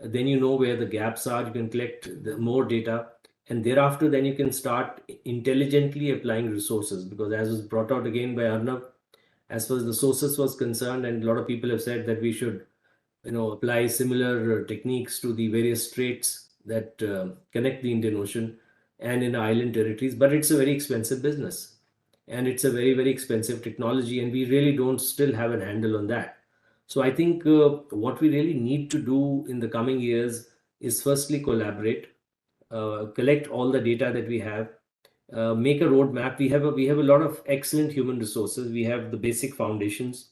then you know where the gaps are. You can collect more data, and thereafter, then you can start intelligently applying resources. Because as was brought out again by Arnav, as far as the sources was concerned, and a lot of people have said that we should, apply similar techniques to the various straits that connect the Indian Ocean and in island territories. But it's a very expensive business, and it's a very, very expensive technology, and we really don't still have a handle on that. So I think what we really need to do in the coming years is firstly collaborate, collect all the data that we have, make a roadmap. We have a lot of excellent human resources. We have the basic foundations,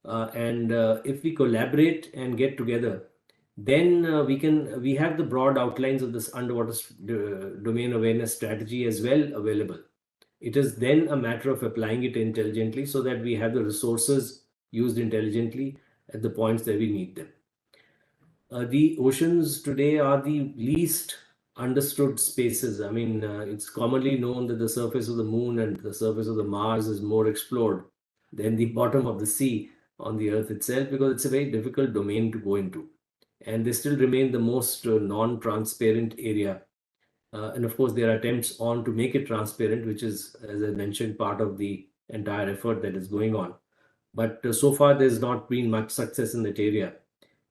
and if we collaborate and get together, then we have the broad outlines of this underwater domain awareness strategy as well available. It is then a matter of applying it intelligently so that we have the resources used intelligently at the points that we need them. The oceans today are the least understood spaces. I mean, it's commonly known that the surface of the moon and the surface of the Mars is more explored than the bottom of the sea on the Earth itself, because it's a very difficult domain to go into. And they still remain the most non-transparent area. And of course, there are attempts on to make it transparent, which is, as I mentioned, part of the entire effort that is going on. But so far, there's not been much success in that area.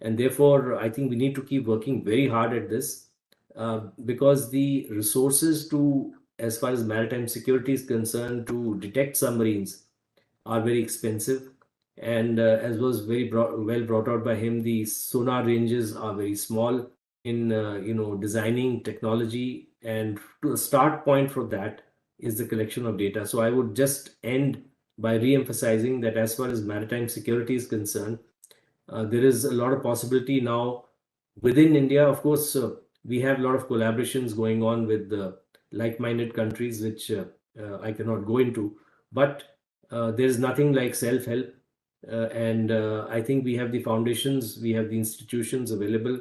And therefore, I think we need to keep working very hard at this, because the resources to, as far as maritime security is concerned, to detect submarines are very expensive. And as was very well brought out by him, the sonar ranges are very small in designing technology. And to a start point for that is the collection of data. So I would just end by re-emphasizing that as far as maritime security is concerned, there is a lot of possibility now within India. Of course, we have a lot of collaborations going on with like-minded countries, which I cannot go into. But there's nothing like self-help. And I think we have the foundations, we have the institutions available.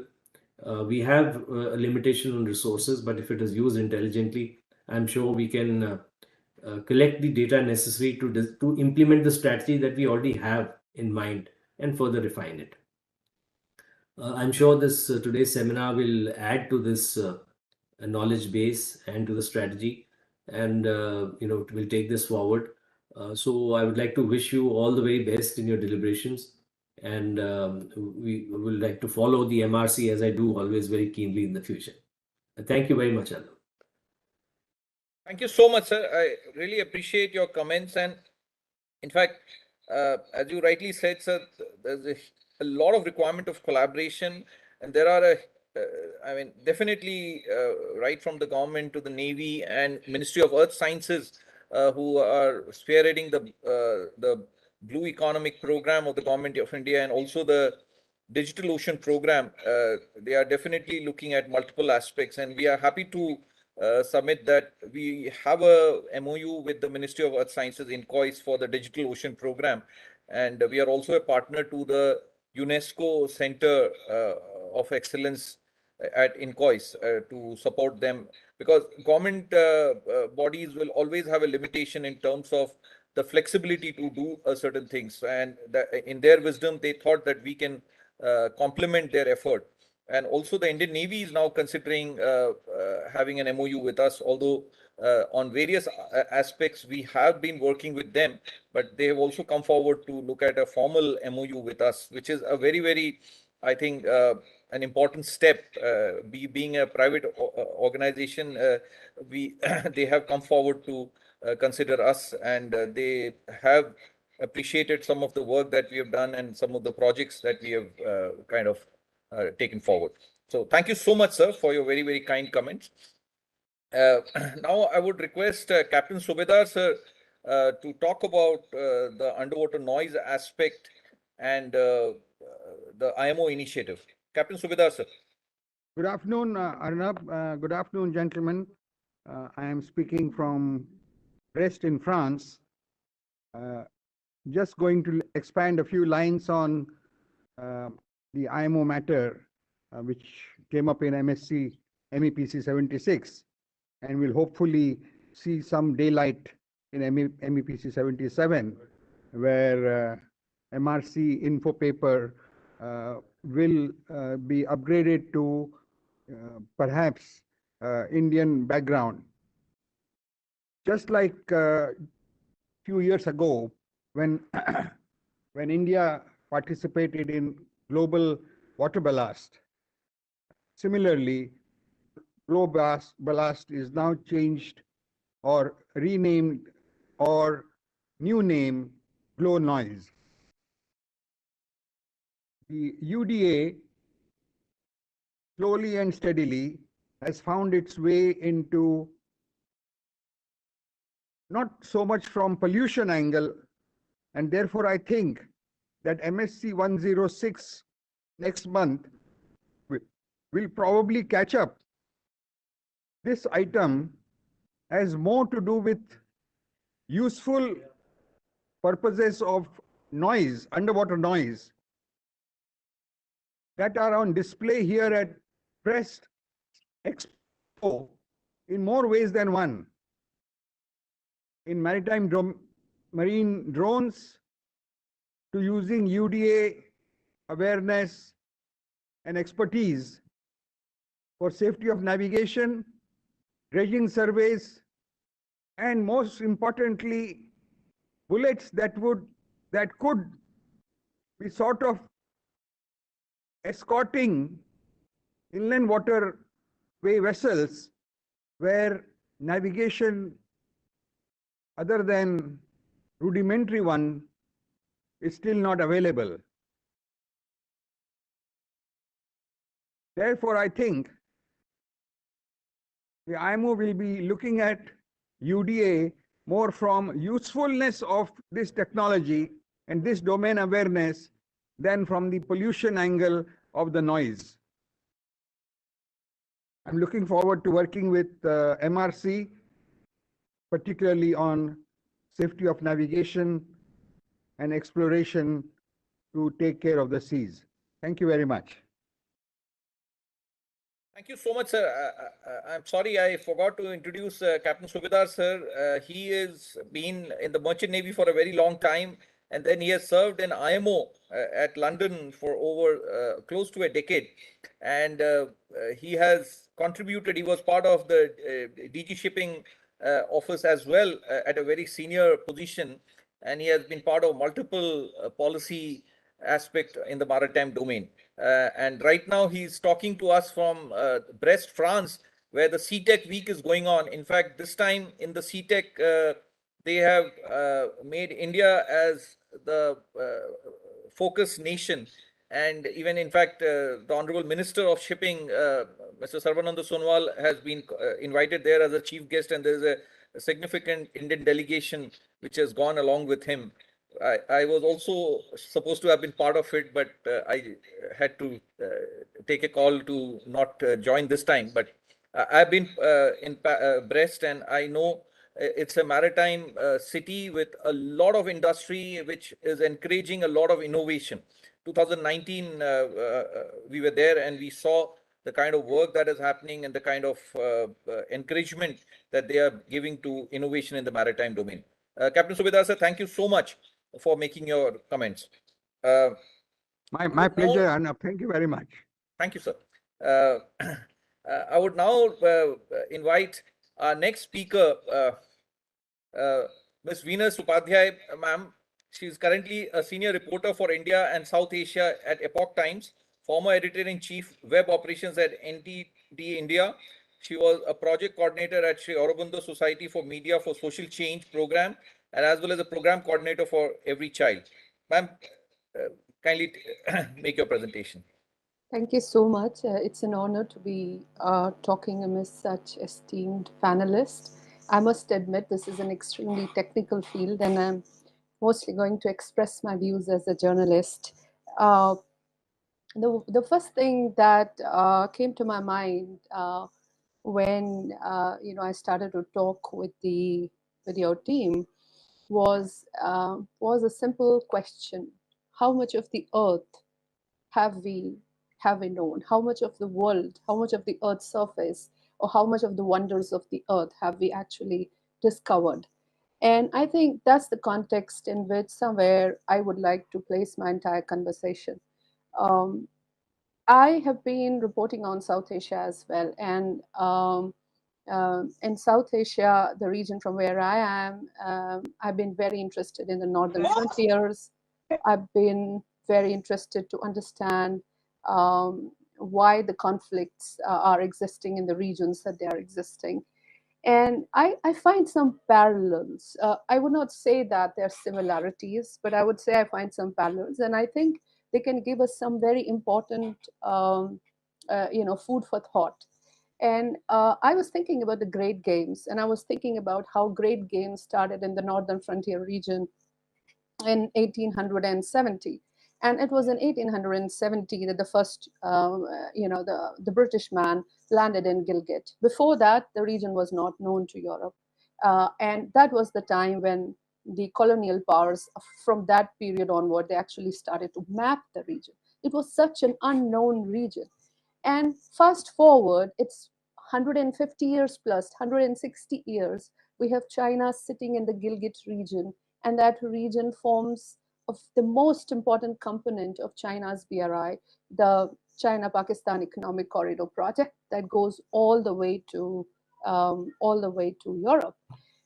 We have a limitation on resources, but if it is used intelligently, I'm sure we can collect the data necessary to implement the strategy that we already have in mind and further refine it. I'm sure this today's seminar will add to this knowledge base and to the strategy, and we'll take this forward. So I would like to wish you all the very best in your deliberations, and we would like to follow the MRC, as I do always, very keenly in the future. Thank you very much, Arnav.
Thank you so much, sir. I really appreciate your comments. And in fact, as you rightly said, sir, there's a lot of requirement of collaboration. And there are I mean, definitely right from the government to the Navy and Ministry of Earth Sciences, who are spearheading the Blue Economic Program of the Government of India, and also the Digital Ocean Program. They are definitely looking at multiple aspects, and we are happy to submit that we have a MOU with the Ministry of Earth Sciences in COIS for the Digital Ocean Program, and we are also a partner to the UNESCO Center of Excellence at INCOIS to support them, because government bodies will always have a limitation in terms of the flexibility to do certain things, and in their wisdom they thought that we can complement their effort. And also the Indian Navy is now considering having an MOU with us, although on various aspects we have been working with them, but they have also come forward to look at a formal MOU with us, which is a very, very, I think, an important step. Being a private organization, we they have come forward to consider us, and they have appreciated some of the work that we have done and some of the projects that we have kind of taken forward. So thank you so much, sir, for your very, very kind comments. Now I would request Captain Subedar, sir, to talk about the underwater noise aspect and the IMO initiative. Captain Subedar, sir.
Good afternoon, Arnab. Good afternoon, gentlemen. I am speaking from Brest in France. Just going to expand a few lines on the IMO matter, which came up in MSc MEPC 76, and will hopefully see some daylight in MEPC 77, where MRC info paper will be upgraded to perhaps Indian background. Just like a few years ago, when when India participated in global water ballast, similarly, global ballast is now changed or renamed or new name glow noise. The UDA slowly and steadily has found its way into, not so much from pollution angle, and therefore I think that MSc 106 next month will probably catch up. This item has more to do with useful purposes of noise, underwater noise, that are on display here at Brest Expo in more ways than one. In marine drones, to using UDA awareness and expertise for safety of navigation, dredging surveys, and most importantly, bullets that could be sort of escorting inland waterway vessels where navigation other than rudimentary one is still not available. Therefore, I think the IMO will be looking at UDA more from usefulness of this technology and this domain awareness than from the pollution angle of the noise. I'm looking forward to working with MRC, particularly on safety of navigation and exploration to take care of the seas. Thank you very much.
Thank you so much, sir. I'm sorry, I forgot to introduce Captain Subedar, sir. He has been in the Merchant Navy for a very long time, and then he has served in IMO at London for over close to a decade. And he has contributed, he was part of the DG Shipping office as well at a very senior position. And he has been part of multiple policy aspect in the maritime domain. And right now he's talking to us from Brest, France, where the CTEC week is going on. In fact, this time in the CTEC, they have made India as the focus nation. And even in fact, the Honorable Minister of Shipping, Mr. Sarvananda Sonowal, has been invited there as a chief guest, and there is a significant Indian delegation which has gone along with him. I was also supposed to have been part of it, but I had to take a call to not join this time. But I've been in Brest, and I know it's a maritime city with a lot of industry, which is encouraging a lot of innovation. 2019, we were there and we saw the kind of work that is happening and the kind of encouragement that they are giving to innovation in the maritime domain. Captain Subedar sir, thank you so much for making your comments.
My pleasure, Arnab. Thank you very much.
Thank you, sir. I would now invite our next speaker, Ms. Venus Upadhyay, ma'am. She is currently a senior reporter for India and South Asia at Epoch Times, former editor-in-chief web operations at NTD India. She was a project coordinator at Sri Aurobindo Society for Media for Social Change program, and as well as a program coordinator for Every Child. Ma'am, kindly make your presentation.
Thank you so much. It's an honor to be talking amidst such esteemed panelists. I must admit this is an extremely technical field, and I'm mostly going to express my views as a journalist. The first thing that came to my mind when I started to talk with your team was a simple question: how much of the earth have we known? How much of the world, how much of the earth's surface, or how much of the wonders of the earth have we actually discovered? And I think that's the context in which somewhere I would like to place my entire conversation. I have been reporting on South Asia as well, and in South Asia, the region from where I am, I've been very interested in the northern frontiers. I've been very interested to understand why the conflicts are existing in the regions that they are existing. And I find some parallels. I would not say that there are similarities, but I would say I find some parallels. And I think they can give us some very important, food for thought. And I was thinking about the Great Games, and I was thinking about how Great Games started in the Northern Frontier region in 1870. And it was in 1870 that the first, the British man landed in Gilgit. Before that, the region was not known to Europe. And that was the time when the colonial powers from that period onward, they actually started to map the region. It was such an unknown region. And fast forward, it's 150 years plus, 160 years, we have China sitting in the Gilgit region, and that region forms of the most important component of China's BRI, the China-Pakistan Economic Corridor project that goes all the way to Europe.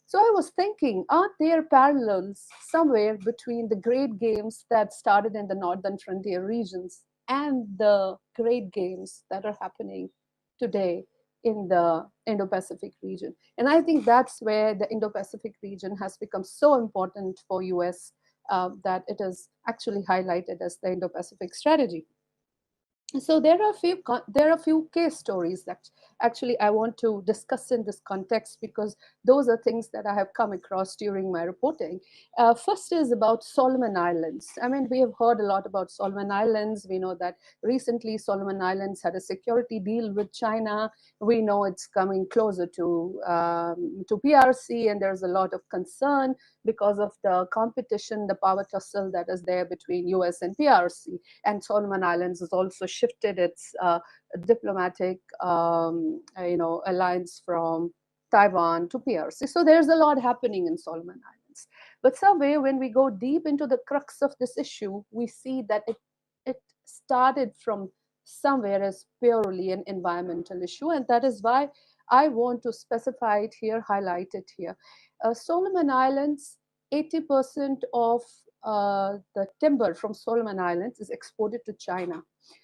So I was thinking, are there parallels somewhere between the Great Games that started in the Northern Frontier regions and the Great Games that are happening today in the Indo-Pacific region? And I think that's where the Indo-Pacific region has become so important for US that it is actually highlighted as the Indo-Pacific strategy. So there are a few case stories that actually I want to discuss in this context, because those are things that I have come across during my reporting. First is about Solomon Islands. I mean, we have heard a lot about Solomon Islands. We know that recently Solomon Islands had a security deal with China. We know it's coming closer to PRC, and there's a lot of concern because of the competition, the power tussle that is there between US and PRC. And Solomon Islands has also shifted its diplomatic, alliance from Taiwan to PRC. So there's a lot happening in Solomon Islands. But somewhere, when we go deep into the crux of this issue, we see that it started from somewhere as purely an environmental issue, and that is why I want to specify it here, highlight it here. Solomon Islands, 80% of the timber from Solomon Islands is exported to China.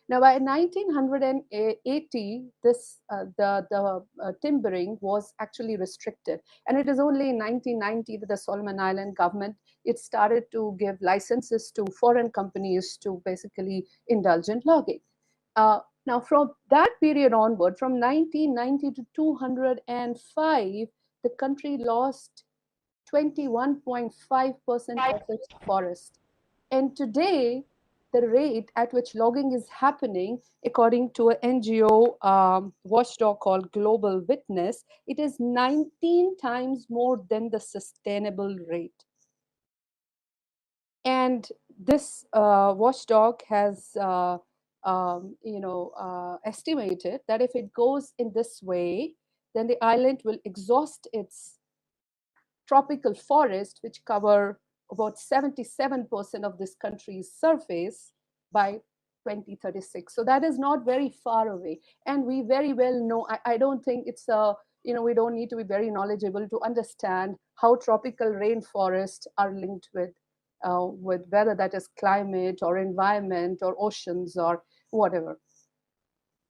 Now, by 1980, this the timbering was actually restricted, and it is only in 1990 that the Solomon Island government it started to give licenses to foreign companies to basically indulge in logging. Now, from that period onward, from 1990 to 205, the country lost 21.5% of its forest. And today, the rate at which logging is happening, according to an NGO watchdog called Global Witness, it is 19 times more than the sustainable rate. And this watchdog has estimated that if it goes in this way, then the island will exhaust its tropical forest, which cover about 77% of this country's surface by 2036. So that is not very far away. And we very well know, I don't think it's a, we don't need to be very knowledgeable to understand how tropical rainforests are linked with whether that is climate or environment or oceans or whatever.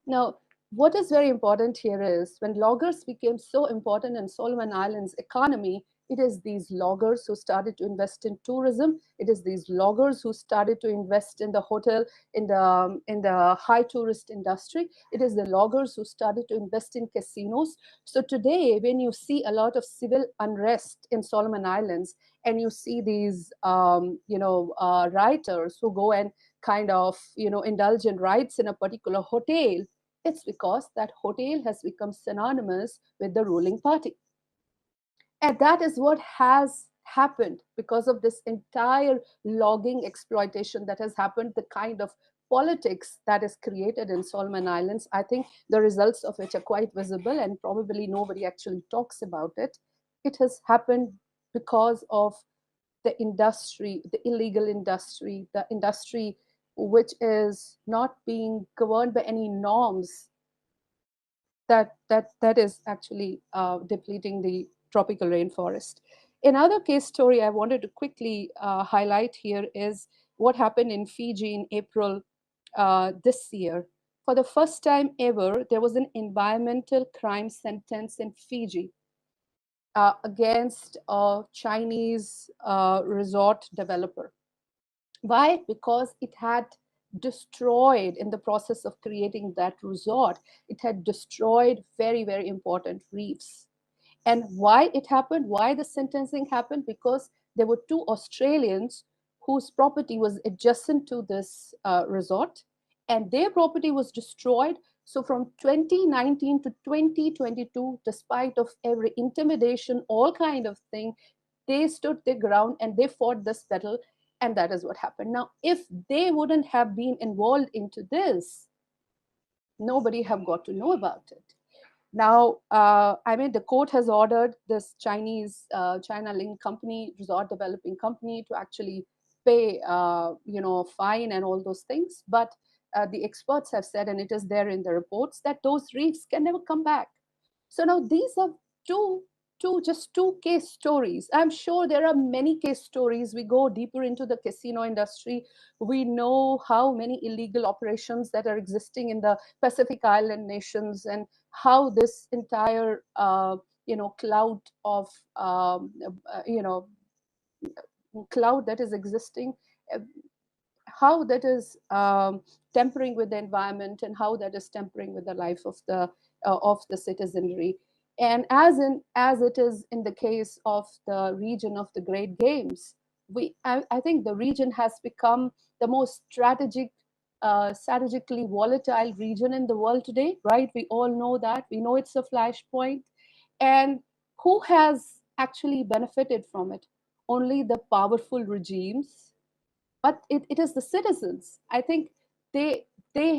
Now, what is very important here is when loggers became so important in Solomon Islands economy, it is these loggers who started to invest in tourism. It is these loggers who started to invest in the hotel, in the high tourist industry. It is the loggers who started to invest in casinos. So today, when you see a lot of civil unrest in Solomon Islands, and you see these, rioters who go and kind of, indulge in rights in a particular hotel, it's because that hotel has become synonymous with the ruling party. And that is what has happened because of this entire logging exploitation that has happened, the kind of politics that is created in Solomon Islands. I think the results of which are quite visible and probably nobody actually talks about it. It has happened because of the industry, the illegal industry, the industry which is not being governed by any norms that is actually depleting the tropical rainforest. Another case story I wanted to quickly highlight here is what happened in Fiji in April this year. For the first time ever, there was an environmental crime sentence in Fiji against a Chinese resort developer. Why? Because it had destroyed, in the process of creating that resort, it had destroyed very, very important reefs. And why it happened, why the sentencing happened? Because there were two Australians whose property was adjacent to this resort, and their property was destroyed. So from 2019 to 2022, despite of every intimidation, all kind of thing, they stood their ground and they fought this battle, and that is what happened. Now, if they wouldn't have been involved into this, nobody have got to know about it. Now, the court has ordered this Chinese China-linked company, resort developing company, to actually pay, fine and all those things. But the experts have said, and it is there in the reports, that those reefs can never come back. So now these are just two case stories. I'm sure there are many case stories. We go deeper into the casino industry. We know how many illegal operations that are existing in the Pacific Island nations, and how this entire cloud of cloud that is existing, uh, how that is tempering with the environment, and how that is tempering with the life of the citizenry. And as it is in the case of the region of the Great Games, I think the region has become the most strategically volatile region in the world today, right? We all know that. We know it's a flashpoint. And who has actually benefited from it? Only the powerful regimes, but it is the citizens. I think they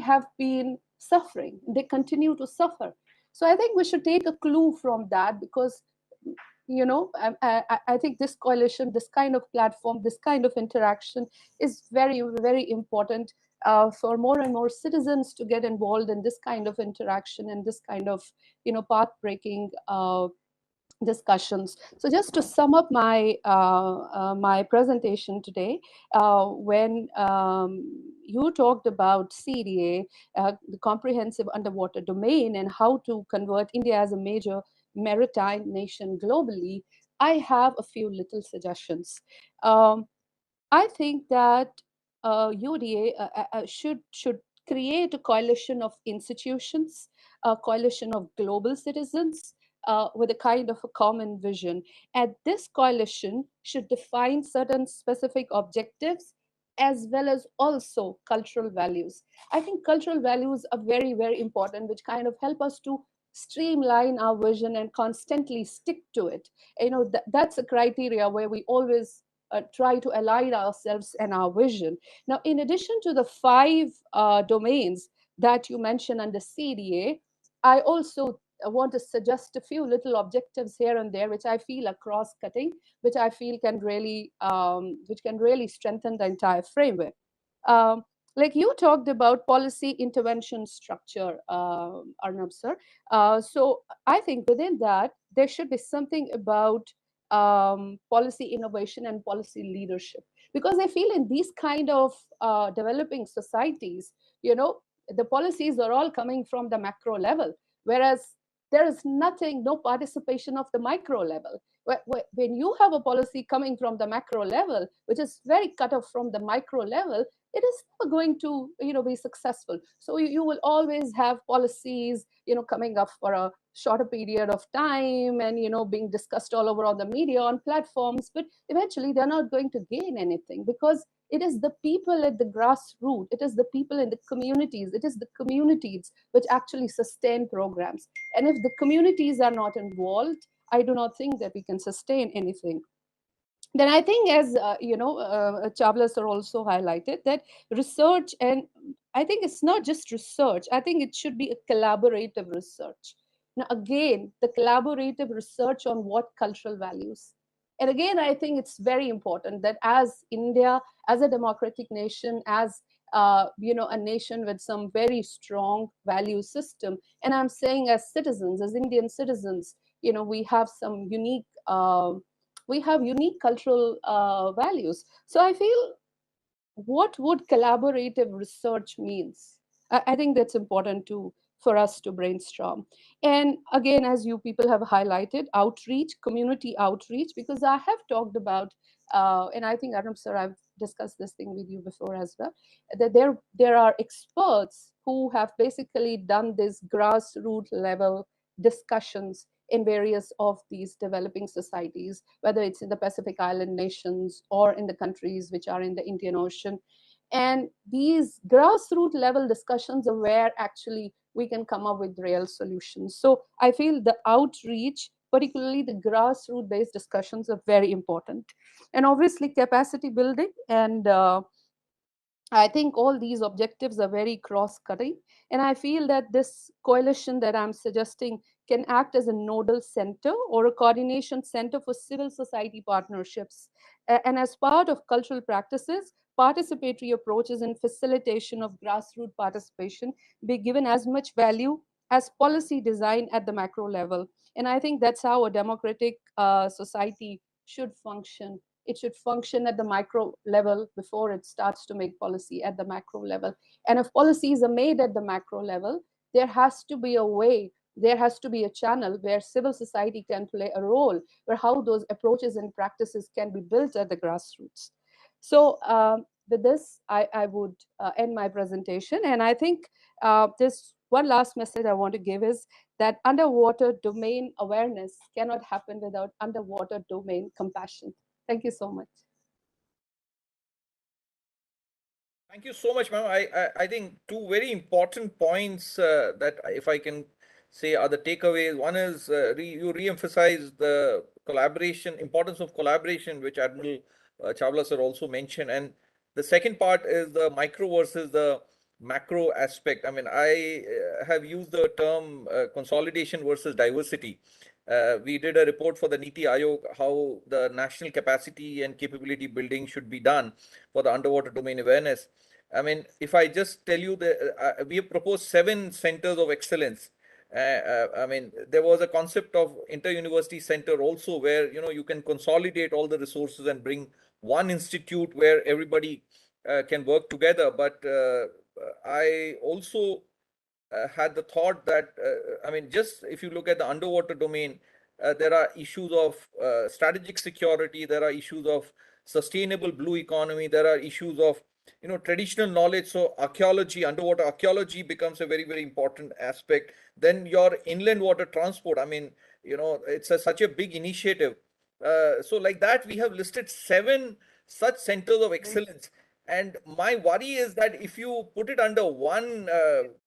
have been suffering. They continue to suffer. So I think we should take a clue from that, because I think this coalition, this kind of platform, this kind of interaction is very, very important for more and more citizens to get involved in this kind of interaction and this kind of path breaking discussions. So just to sum up my my presentation today, when you talked about CDA, the comprehensive underwater domain, and how to convert India as a major maritime nation globally, I have a few little suggestions. Um, I think that UDA should create a coalition of institutions, a coalition of global citizens with a kind of a common vision. And this coalition should define certain specific objectives as well as also cultural values. I think cultural values are very, very important, which kind of help us to streamline our vision and constantly stick to it. You know, that's a criteria where we always try to align ourselves and our vision. Now, in addition to the five domains that you mentioned under CDA, I also want to suggest a few little objectives here and there, which I feel are cross-cutting, which I feel which can really strengthen the entire framework. Um, like you talked about policy intervention structure, Arnab sir. So I think within that, there should be something about policy innovation and policy leadership, because I feel in these kind of developing societies, you know, the policies are all coming from the macro level, whereas there is nothing, no participation of the micro level. When you have a policy coming from the macro level, which is very cut off from the micro level, it is never going to, you know, be successful. So you will always have policies, you know, coming up for a shorter period of time and, you know, being discussed all over on the media, on platforms, but eventually they're not going to gain anything, because it is the people at the grassroots, it is the people in the communities, it is the communities which actually sustain programs. And if the communities are not involved, I do not think that we can sustain anything. Then I think, as Chavla sir also highlighted, that research, and I think it's not just research, I think it should be a collaborative research. Now again, the collaborative research on what cultural values. And again, I think it's very important that as India, as a democratic nation, as a nation with some very strong value system, and I'm saying as citizens, as Indian citizens, you know, we have unique cultural values. So I feel, what would collaborative research means? I think that's important to for us to brainstorm. And again, as you people have highlighted, outreach, community outreach, because I have talked about, and I think Arnab sir, I've discussed this thing with you before as well, that there are experts who have basically done this grassroots level discussions in various of these developing societies, whether it's in the Pacific Island nations or in the countries which are in the Indian Ocean. And these grassroots level discussions are where actually we can come up with real solutions. So I feel the outreach, particularly the grassroots based discussions, are very important. And obviously capacity building, and I think all these objectives are very cross-cutting, and I feel that this coalition that I'm suggesting can act as a nodal center or a coordination center for civil society partnerships. And as part of cultural practices, participatory approaches and facilitation of grassroots participation be given as much value as policy design at the macro level. And I think that's how a democratic society should function. It should function at the micro level before it starts to make policy at the macro level. And if policies are made at the macro level, there has to be a way, there has to be a channel where civil society can play a role, where how those approaches and practices can be built at the grassroots. So with this, I would end my presentation. And I think this one last message I want to give is that underwater domain awareness cannot happen without underwater domain compassion. Thank you so much.
Thank you so much, ma'am. I think two very important points that, if I can say, are the takeaways. One is you re-emphasize the collaboration, importance of collaboration, which Admiral Chawla sir also mentioned. And the second part is the micro versus the macro aspect. I mean, I have used the term consolidation versus diversity. We did a report for the Niti Aayog, how the national capacity and capability building should be done for the underwater domain awareness. I mean, if I just tell you that we have proposed 7 centers of excellence I mean, there was a concept of inter-university center also, where you can consolidate all the resources and bring one institute where everybody can work together. But I also had the thought that I mean, just if you look at the underwater domain, there are issues of strategic security, there are issues of sustainable blue economy, there are issues of traditional knowledge. So archaeology, underwater archaeology becomes a very, very important aspect. Then your inland water transport, I mean, it's such a big initiative. So like that, we have listed 7 such centers of excellence. And my worry is that if you put it under one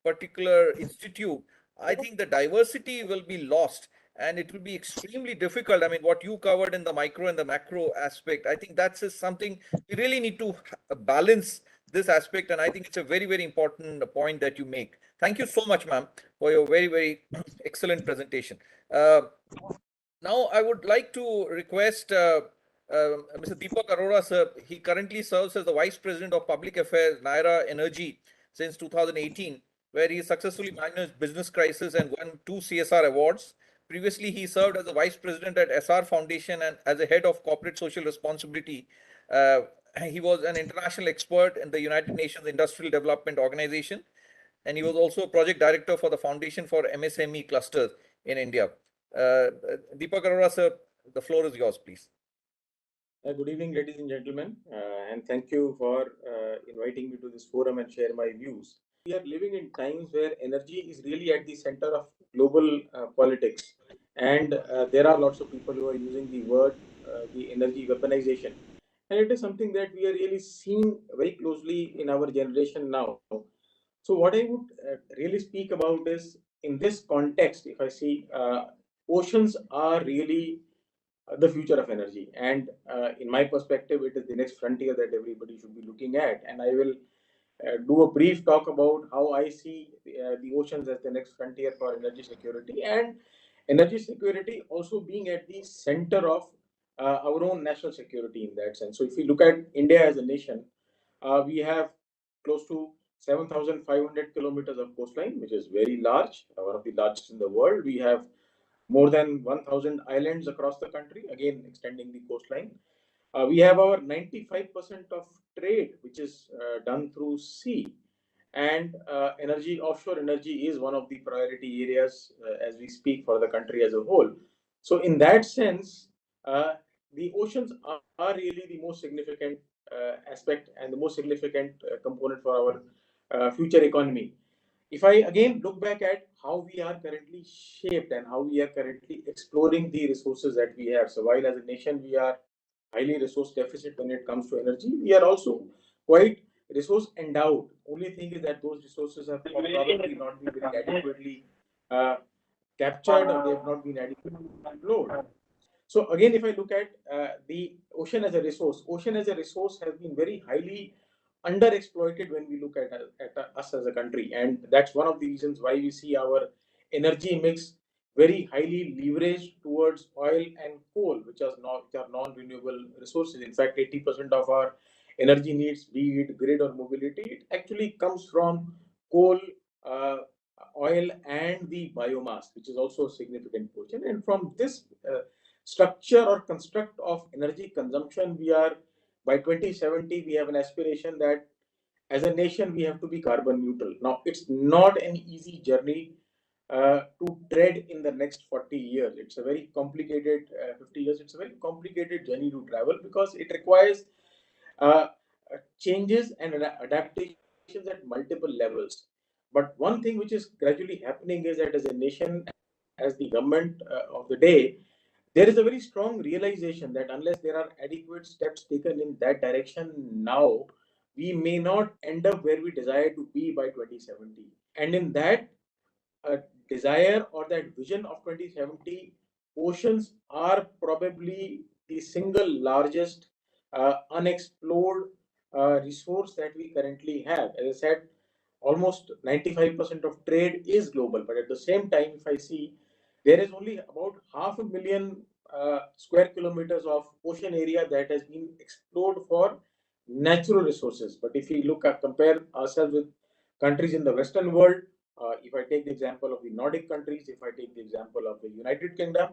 particular institute, I think the diversity will be lost and it will be extremely difficult. I mean, what you covered in the micro and the macro aspect, I think that's just something we really need to balance this aspect. And I think it's a very, very important point that you make. Thank you so much, ma'am, for your very, very excellent presentation. Now, I would like to request Mr. Deepak Arora, sir. He currently serves as the Vice President of Public Affairs, Naira Energy, since 2018, where he successfully managed business crisis and won 2 CSR awards. Previously, he served as the Vice President at SR Foundation and as a Head of Corporate Social Responsibility. Uh, he was an international expert in the United Nations Industrial Development Organization, and he was also a project director for the Foundation for MSME Clusters in India. Deepak Arora, sir, the floor is yours, please.
Good evening, ladies and gentlemen, and thank you for inviting me to this forum and share my views. We are living in times where energy is really at the center of global politics, and there are lots of people who are using the word the energy weaponization, and it is something that we are really seeing very closely in our generation now. So, what I would really speak about is in this context, if I see oceans are really the future of energy. And in my perspective, it is the next frontier that everybody should be looking at. And I will do a brief talk about how I see the oceans as the next frontier for energy security, and energy security also being at the center of our own national security in that sense. So, if we look at India as a nation, we have close to 7,500 kilometers of coastline, which is very large, one of the largest in the world. We have more than 1,000 islands across the country, again extending the coastline. We have our 95% of trade, which is done through sea. And offshore energy is one of the priority areas as we speak for the country as a whole. So, in that sense, the oceans are really the most significant aspect and the most significant component for our future economy. If I again look back at how we are currently shaped and how we are currently exploring the resources that we have. So, while as a nation we are highly resource deficit when it comes to energy, we are also quite resource endowed. Only thing is that those resources have probably not been very adequately uh, captured, or they have not been adequately explored. So again, if I look at the ocean as a resource has been very highly underexploited when we look at us as a country, and that's one of the reasons why we see our energy mix very highly leveraged towards oil and coal, which are non-renewable resources. In fact, 80% of our energy needs, be it grid or mobility, it actually comes from coal, uh, oil, and the biomass, which is also a significant portion. And from this structure or construct of energy consumption, we are by 2070 we have an aspiration that as a nation we have to be carbon neutral. Now, it's not an easy journey to tread in the next 40 years. It's a very complicated 50 years. It's a very complicated journey to travel because it requires uh, changes and adaptations at multiple levels. But one thing which is gradually happening is that as a nation, as the government of the day, there is a very strong realization that unless there are adequate steps taken in that direction now, we may not end up where we desire to be by 2070. And in that desire or that vision of 2070, oceans are probably the single largest unexplored resource that we currently have. As I said, almost 95% of trade is global, but at the same time, if I see, there is only about 500,000 square kilometers of ocean area that has been explored for natural resources. But if we compare ourselves with countries in the Western world, if I take the example of the Nordic countries, if I take the example of the United Kingdom,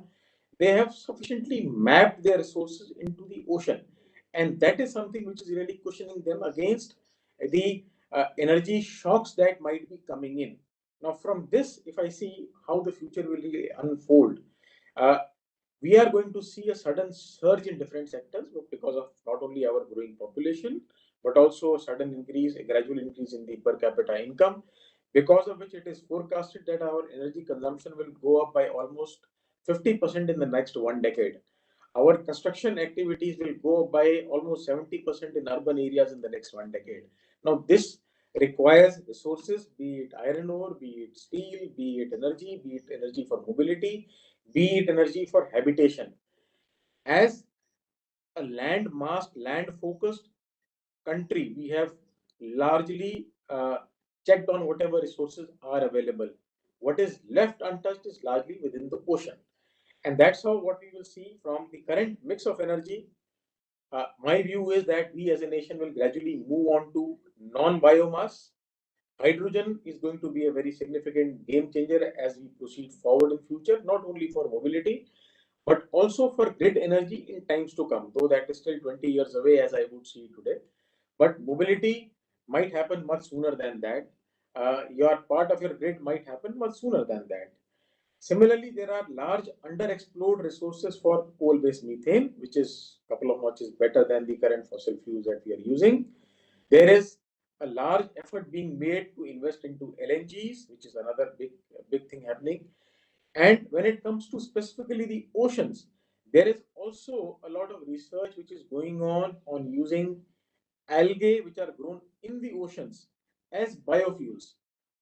they have sufficiently mapped their resources into the ocean. And that is something which is really cushioning them against the energy shocks that might be coming in. Now, from this, if I see how the future will really unfold, uh, we are going to see a sudden surge in different sectors because of not only our growing population, but also a sudden increase, a gradual increase in the per capita income, because of which it is forecasted that our energy consumption will go up by almost 50% in the next 1 decade. Our construction activities will go up by almost 70% in urban areas in the next 1 decade. Now, this requires resources, be it iron ore, be it steel, be it energy for mobility, be it energy for habitation. As a land mass, land focused country, we have largely checked on whatever resources are available. What is left untouched is largely within the ocean. And that's how what we will see from the current mix of energy. My view is that we as a nation will gradually move on to non-biomass. Hydrogen is going to be a very significant game changer as we proceed forward in future, not only for mobility, but also for grid energy in times to come, though that is still 20 years away as I would see today. But mobility might happen much sooner than that. Your part of your grid might happen much sooner than that. Similarly, there are large underexplored resources for coal-based methane, which is a couple of notches better than the current fossil fuels that we are using. There is a large effort being made to invest into LNGs, which is another big thing happening. And when it comes to specifically the oceans, there is also a lot of research which is going on using algae which are grown in the oceans as biofuels.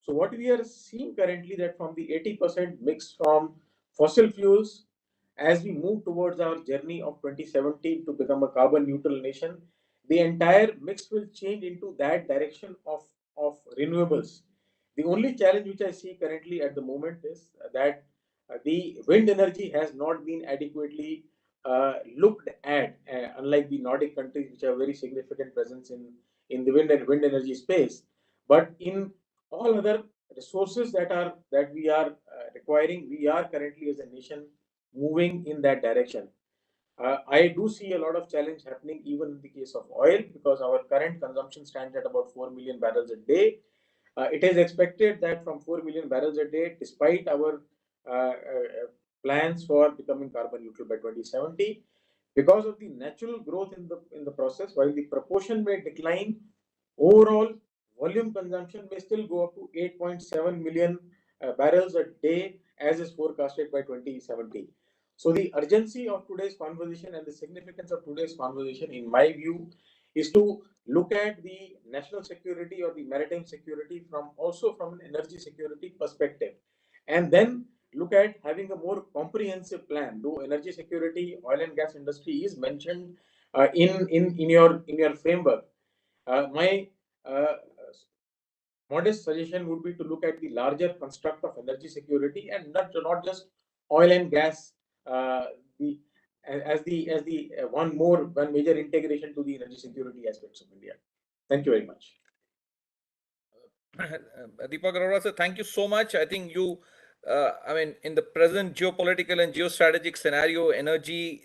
So what we are seeing currently that from the 80% mix from fossil fuels, as we move towards our journey of 2017 to become a carbon neutral nation, the entire mix will change into that direction of renewables. The only challenge which I see currently at the moment is that the wind energy has not been adequately looked at, unlike the Nordic countries, which have very significant presence in the wind energy space. But in all other resources that we are requiring, we are currently as a nation moving in that direction. I do see a lot of challenge happening even in the case of oil, because our current consumption stands at about 4 million barrels a day. It is expected that from 4 million barrels a day, despite our plans for becoming carbon neutral by 2070, because of the natural growth in the process, while the proportion may decline, overall volume consumption may still go up to 8.7 million barrels a day, as is forecasted by 2070. So the urgency of today's conversation and the significance of today's conversation, in my view, is to look at the national security or the maritime security from an energy security perspective, and then look at having a more comprehensive plan. Though energy security, oil and gas industry is mentioned in your framework, my modest suggestion would be to look at the larger construct of energy security and not just oil and gas, uh, the as the one major integration to the energy security aspects of India. Thank you very much.
Deepak Arora sir, thank you so much. I think in the present geopolitical and geostrategic scenario, energy,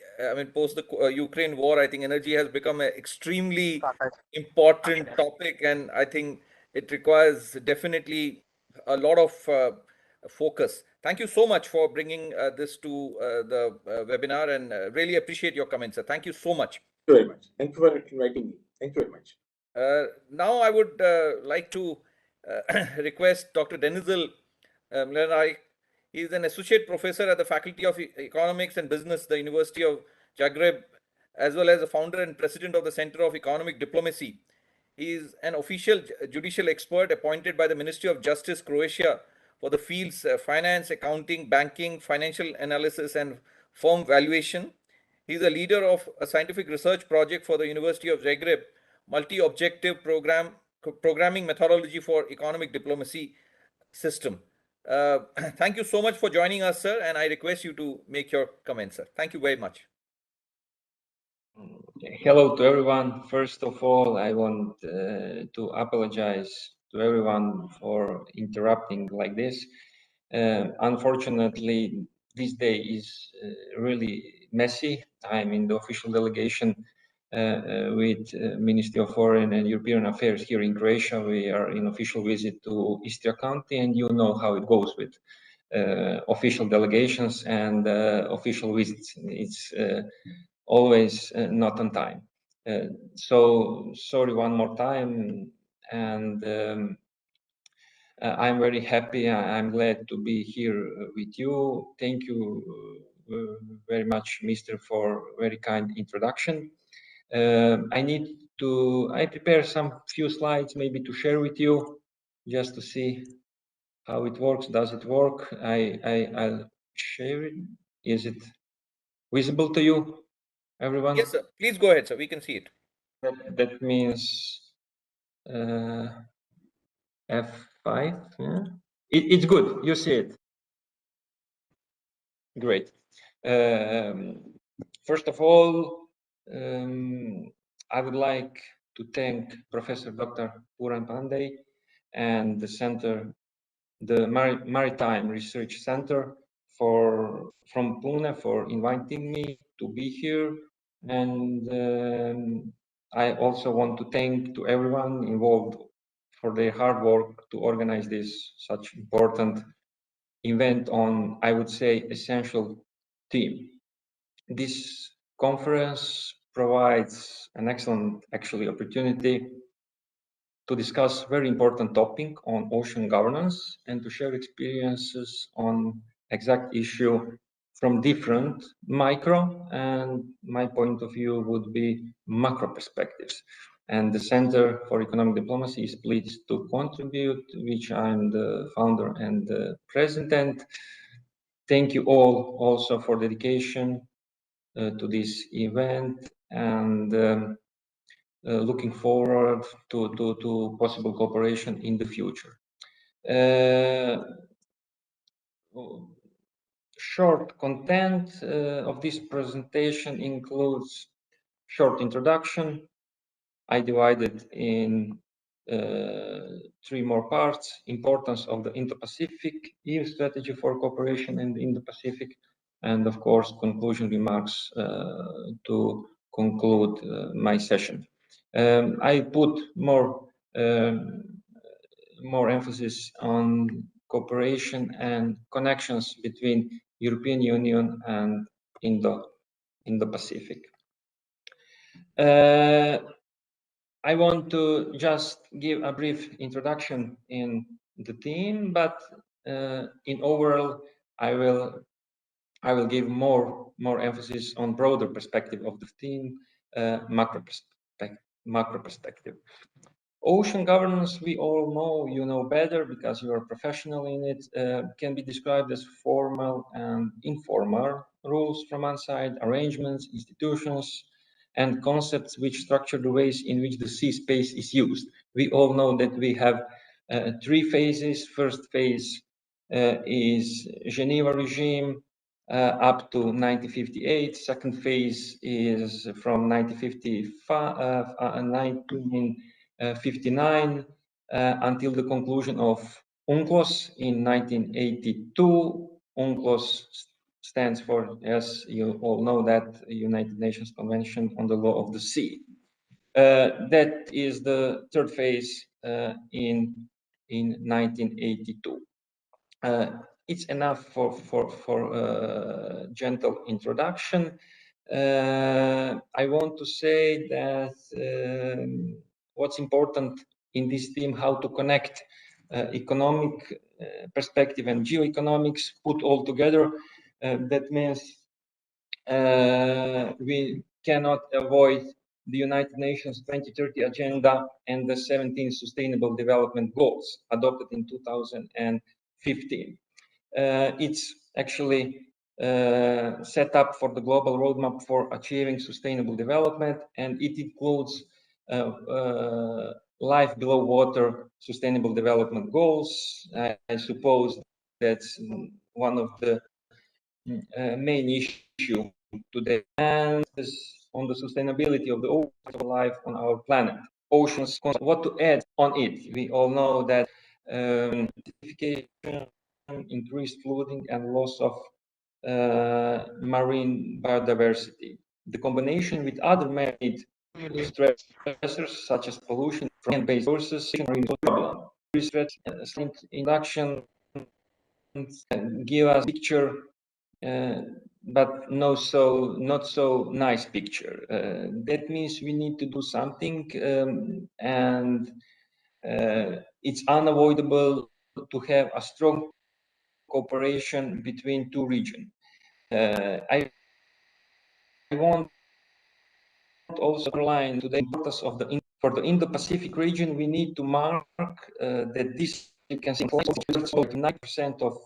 post the Ukraine war, I think energy has become an extremely important topic, and I think it requires definitely a lot of focus. Thank you so much for bringing this to the webinar, and really appreciate your comments, sir. Thank you so much.
Thank you very much. Thank you for inviting me. Thank you very much.
Now I would like to request Dr. Denizal Mlenarik. He is an associate professor at the Faculty of Economics and Business, the University of Zagreb, as well as the founder and president of the Center of Economic Diplomacy. He is an official judicial expert appointed by the Ministry of Justice, Croatia, for the fields finance, accounting, banking, financial analysis, and firm valuation. He is a leader of a scientific research project for the University of Zagreb, multi-objective programming methodology for economic diplomacy system. Thank you so much for joining us, sir, and I request you to make your comments, sir. Thank you very much.
Hello to everyone. First of all, I want to apologize to everyone for interrupting like this. Unfortunately, this day is really messy. I'm in the official delegation with Ministry of Foreign and European Affairs here in Croatia. We are in official visit to Istria County, and you know how it goes with official delegations and official visits. It's always not on time. So sorry one more time, and I'm very happy. I'm glad to be here with you. Thank you very much, Mr. for very kind introduction. I prepare some few slides maybe to share with you, just to see how it works. Does it work? I'll share it. Is it visible to you, everyone?
Yes, sir. Please go ahead, sir. We can see it.
That means F5. Yeah? It's good. You see it. Great. First of all, I would like to thank Professor Dr. Puran Pandey and the center, the Maritime Research Center from Pune for inviting me to be here. And I also want to thank to everyone involved for their hard work to organize this such important event on, I would say, essential theme. This conference provides an excellent, actually, opportunity to discuss very important topic on ocean governance and to share experiences on exact issue from different micro and my point of view would be macro perspectives. And the Center for Economic Diplomacy is pleased to contribute, which I'm the founder and the president. Thank you all also for dedication to this event, and looking forward to possible cooperation in the future. Short content of this presentation includes short introduction. I divided in 3 more parts: importance of the Indo-Pacific, EU strategy for cooperation in the Indo-Pacific, and of course conclusion remarks to conclude my session. I put more emphasis on cooperation and connections between European Union and Indo-Pacific. I want to just give a brief introduction in the theme, but in overall, I will give more emphasis on broader perspective of the theme, macro perspective. Ocean governance, we all know, you know better because you are professional in it, can be described as formal and informal rules from one side, arrangements, institutions, and concepts which structure the ways in which the sea space is used. We all know that we have 3 phases. First phase is Geneva regime up to 1958. Second phase is from 1959 until the conclusion of UNCLOS in 1982. UNCLOS stands for, as you all know, that United Nations Convention on the Law of the Sea. That is the third phase in 1982. It's enough for gentle introduction. I want to say that what's important in this theme, how to connect economic perspective and geoeconomics, put all together. That means we cannot avoid the United Nations 2030 Agenda and the 17 Sustainable Development Goals adopted in 2015. It's actually set up for the global roadmap for achieving sustainable development, and it includes life below water sustainable development goals. I suppose that's one of the main issue today, and on the sustainability of the ocean life on our planet. oceans. What to add on it? We all know that increased flooding and loss of marine biodiversity. The combination with other man-made stressors such as pollution from land-based sources marine problem. Induction give us a picture, but not so nice picture. That means we need to do something, and it's unavoidable to have a strong cooperation between two regions. I want also underline to the importance of for the Indo-Pacific region. We need to mark that this, you can see, 9% of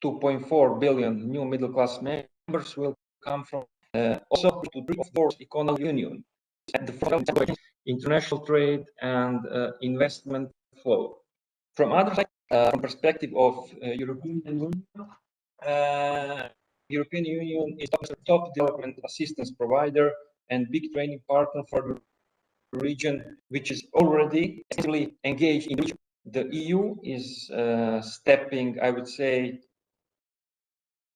2.4 billion new middle-class members will come from also to the economic union at the front of international trade and investment flow. From other side, from perspective of European Union, European Union is the top development assistance provider and big training partner for the region, which is already actively engaged in the region. The EU is stepping, I would say,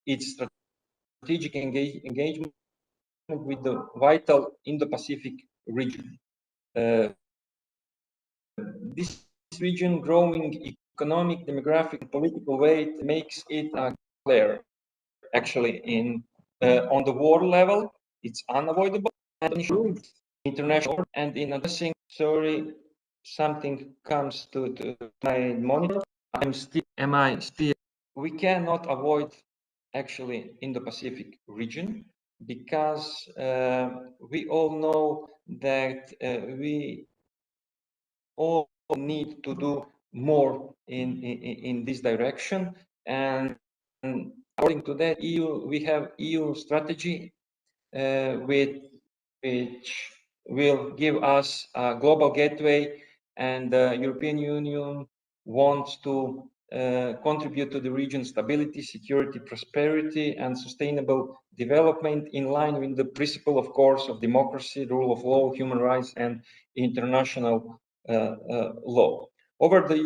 its strategic engagement with the vital Indo-Pacific region. This region growing economic, demographic, and political weight makes it a player. Actually, in on the world level, it's unavoidable and international. And in addressing, sorry, something comes to my monitor. Am I still? We cannot avoid actually in the Pacific region because we all know that we all need to do more in this direction. And according to that, we have EU strategy which will give us a global gateway, and the European Union wants to contribute to the region's stability, security, prosperity, and sustainable development in line with the principle, of course, of democracy, rule of law, human rights, and international law. Over the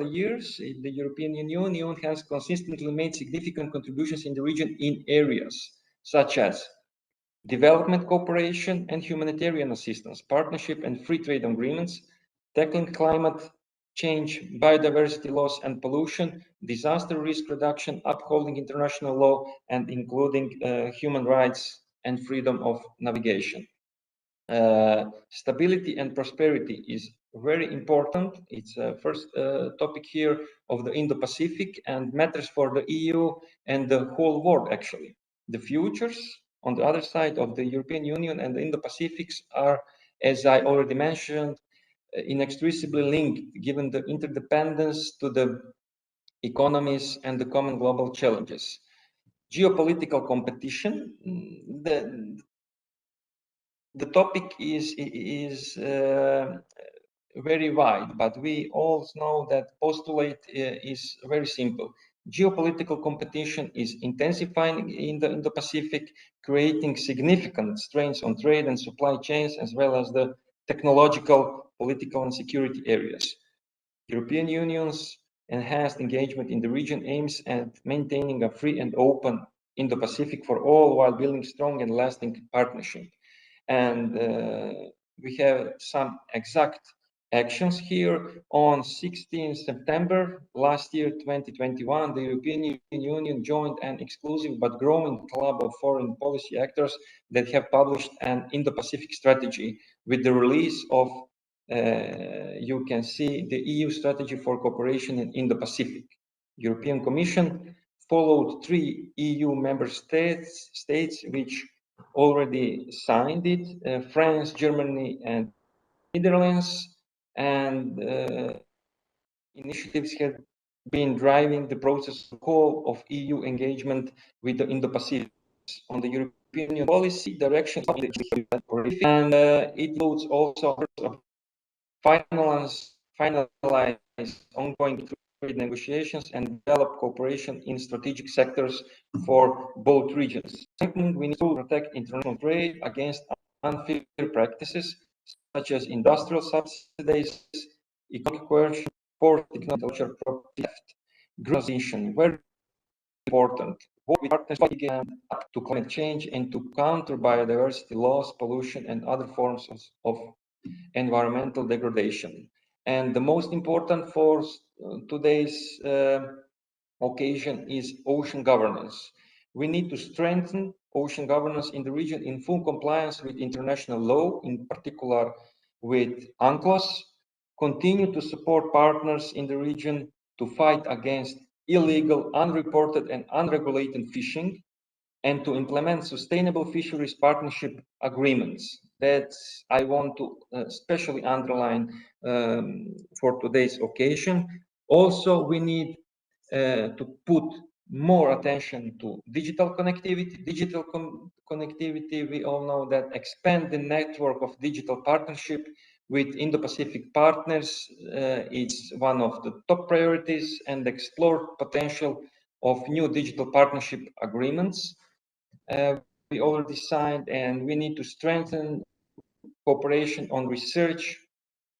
years, the European Union has consistently made significant contributions in the region in areas such as development cooperation and humanitarian assistance, partnership and free trade agreements, tackling climate change, biodiversity loss and pollution, disaster risk reduction, upholding international law, and including human rights and freedom of navigation. Stability and prosperity is very important. It's a first topic here of the Indo-Pacific and matters for the EU and the whole world, actually. The futures on the other side of the European Union and the Indo-Pacifics are, as I already mentioned, inextricably linked, given the interdependence to the economies and the common global challenges. Geopolitical competition, the topic is very wide, but we all know that postulate is very simple. Geopolitical competition is intensifying in the Indo-Pacific, creating significant strains on trade and supply chains, as well as the technological, political, and security areas. European Union's enhanced engagement in the region aims at maintaining a free and open Indo-Pacific for all, while building strong and lasting partnership. And we have some exact actions here. On 16 September last year, 2021, the European Union joined an exclusive but growing club of foreign policy actors that have published an Indo-Pacific strategy with the release of, you can see, the EU strategy for cooperation in Indo-Pacific. European Commission followed 3 EU member states which already signed it, France, Germany, and Netherlands, and initiatives have been driving the process of EU engagement with the Indo-Pacific on the European Union policy direction, and it includes also finalize ongoing trade negotiations and develop cooperation in strategic sectors for both regions. Second, we need to protect international trade against unfair practices such as industrial subsidies, economic coercion, forced technological theft, green transition, very important. Work with partners again to climate change and to counter biodiversity loss, pollution, and other forms of environmental degradation. And the most important for today's occasion is ocean governance. We need to strengthen ocean governance in the region in full compliance with international law, in particular with UNCLOS, continue to support partners in the region to fight against illegal, unreported, and unregulated fishing, and to implement sustainable fisheries partnership agreements. That's I want to especially underline for today's occasion. Also, we need to put more attention to digital connectivity. Digital connectivity, we all know that expand the network of digital partnership with Indo-Pacific partners. It's one of the top priorities, and explore potential of new digital partnership agreements. We already signed, and we need to strengthen cooperation on research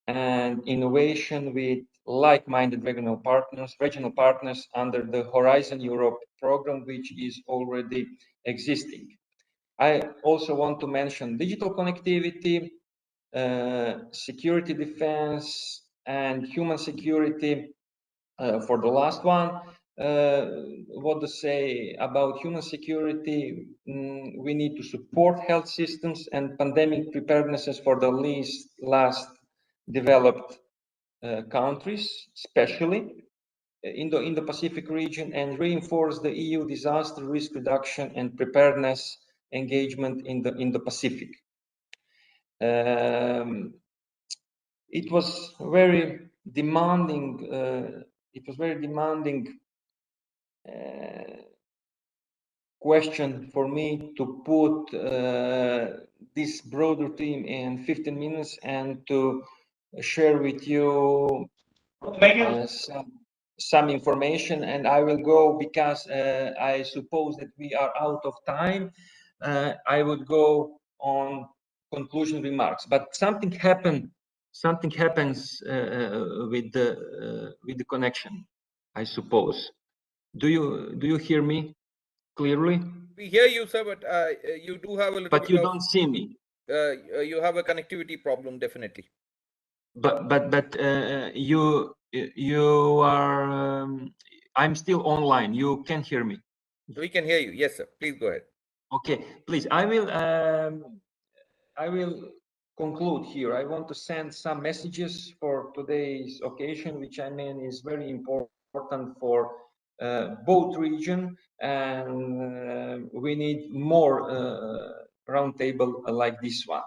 and innovation with like-minded regional partners under the Horizon Europe program, which is already existing. I also want to mention digital connectivity, security defense, and human security. For the last one, what to say about human security? We need to support health systems and pandemic preparednesses for the last developed countries, especially in the Indo-Pacific region, and reinforce the EU disaster risk reduction and preparedness engagement in the Pacific. It was very demanding. Question for me to put this broader theme in 15 minutes and to share with you some information, and I will go because I suppose that we are out of time. I would go on conclusion remarks, but something happens with the connection, I suppose. Do you hear me clearly?
We hear you, sir, but you do have a little
but
bit
you
of,
don't see me.
You have a connectivity problem, definitely.
But you are I'm still online. You can hear me.
We can hear you. Yes, sir. Please go ahead.
Okay, please. I will conclude here. I want to send some messages for today's occasion, which I mean is very important for both region, and we need more roundtable like this one.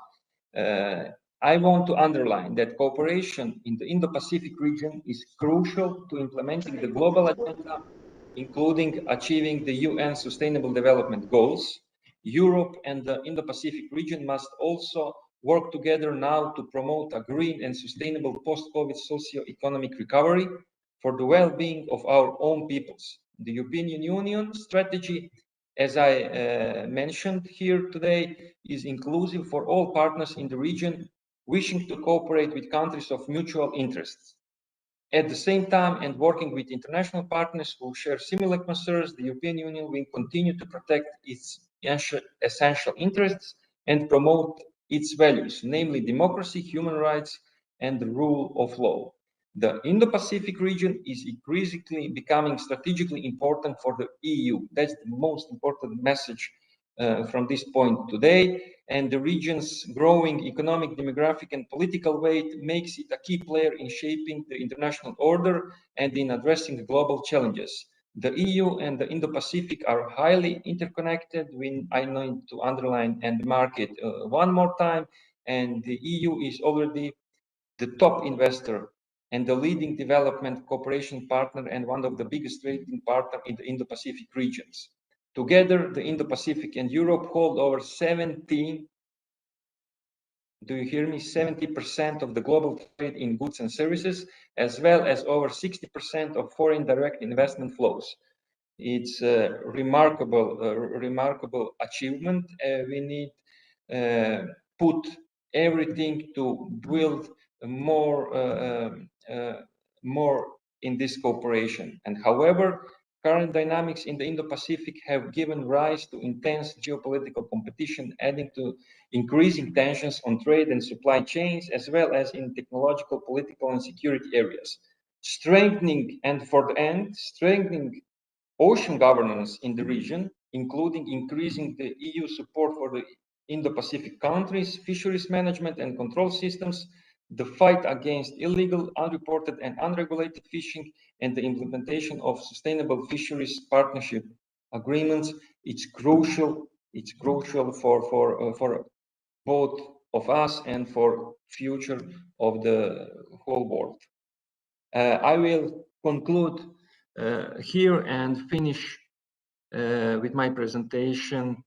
I want to underline that cooperation in the Indo-Pacific region is crucial to implementing the global agenda, including achieving the UN Sustainable Development Goals. Europe and the Indo-Pacific region must also work together now to promote a green and sustainable post-COVID socio-economic recovery for the well-being of our own peoples. The European Union strategy, as I mentioned here today, is inclusive for all partners in the region wishing to cooperate with countries of mutual interests. At the same time, and working with international partners who share similar concerns, the European Union will continue to protect its essential interests and promote its values, namely democracy, human rights, and the rule of law. The Indo-Pacific region is increasingly becoming strategically important for the EU. That's the most important message from this point today. And the region's growing economic, demographic, and political weight makes it a key player in shaping the international order and in addressing global challenges. The EU and the Indo-Pacific are highly interconnected. I need to underline and mark it one more time. And the EU is already the top investor and the leading development cooperation partner and one of the biggest trading partners in the Indo-Pacific regions. Together, the Indo-Pacific and Europe hold over 70% of the global trade in goods and services, as well as over 60% of foreign direct investment flows. It's a remarkable achievement. We need put everything to build more in this cooperation. And however, current dynamics in the Indo-Pacific have given rise to intense geopolitical competition, adding to increasing tensions on trade and supply chains, as well as in technological, political, and security areas. Strengthening ocean governance in the region, including increasing the EU support for the Indo-Pacific countries, fisheries management and control systems, the fight against illegal, unreported, and unregulated fishing, and the implementation of sustainable fisheries partnership agreements. It's crucial. It's crucial for both of us and for future of the whole world. I will conclude here and finish with my presentation.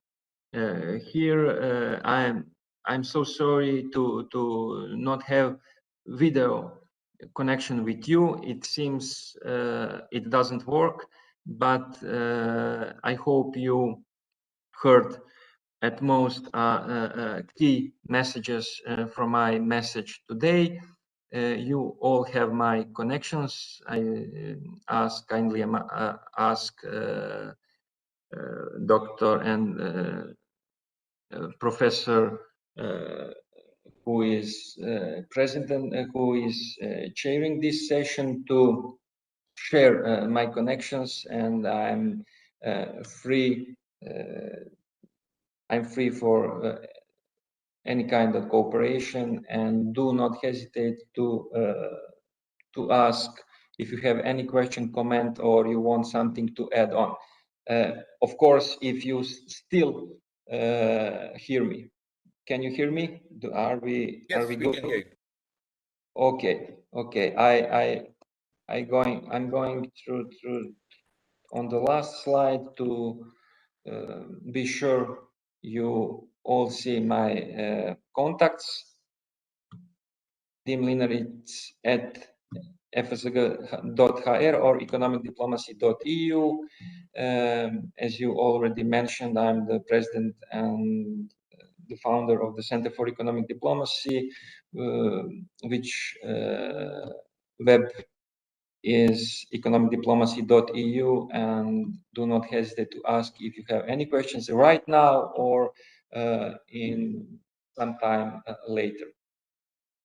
Here, I'm so sorry to not have video connection with you. It seems it doesn't work, but I hope you heard at most key messages from my message today. You all have my connections. I kindly ask Dr. and Professor who is president, who is chairing this session, to share my connections, and I'm free. I'm free for any kind of cooperation, and do not hesitate to ask if you have any question, comment, or you want something to add on. Of course, if you still hear me, can you hear me? Are we
we
good?
can hear you.
Okay. I'm going through on the last slide to be sure you all see my contacts. Dimliner, it's at fsg.hr or economicdiplomacy.eu. As you already mentioned, I'm the president and the founder of the Center for Economic Diplomacy, which web is economicdiplomacy.eu, and do not hesitate to ask if you have any questions right now or in some time later.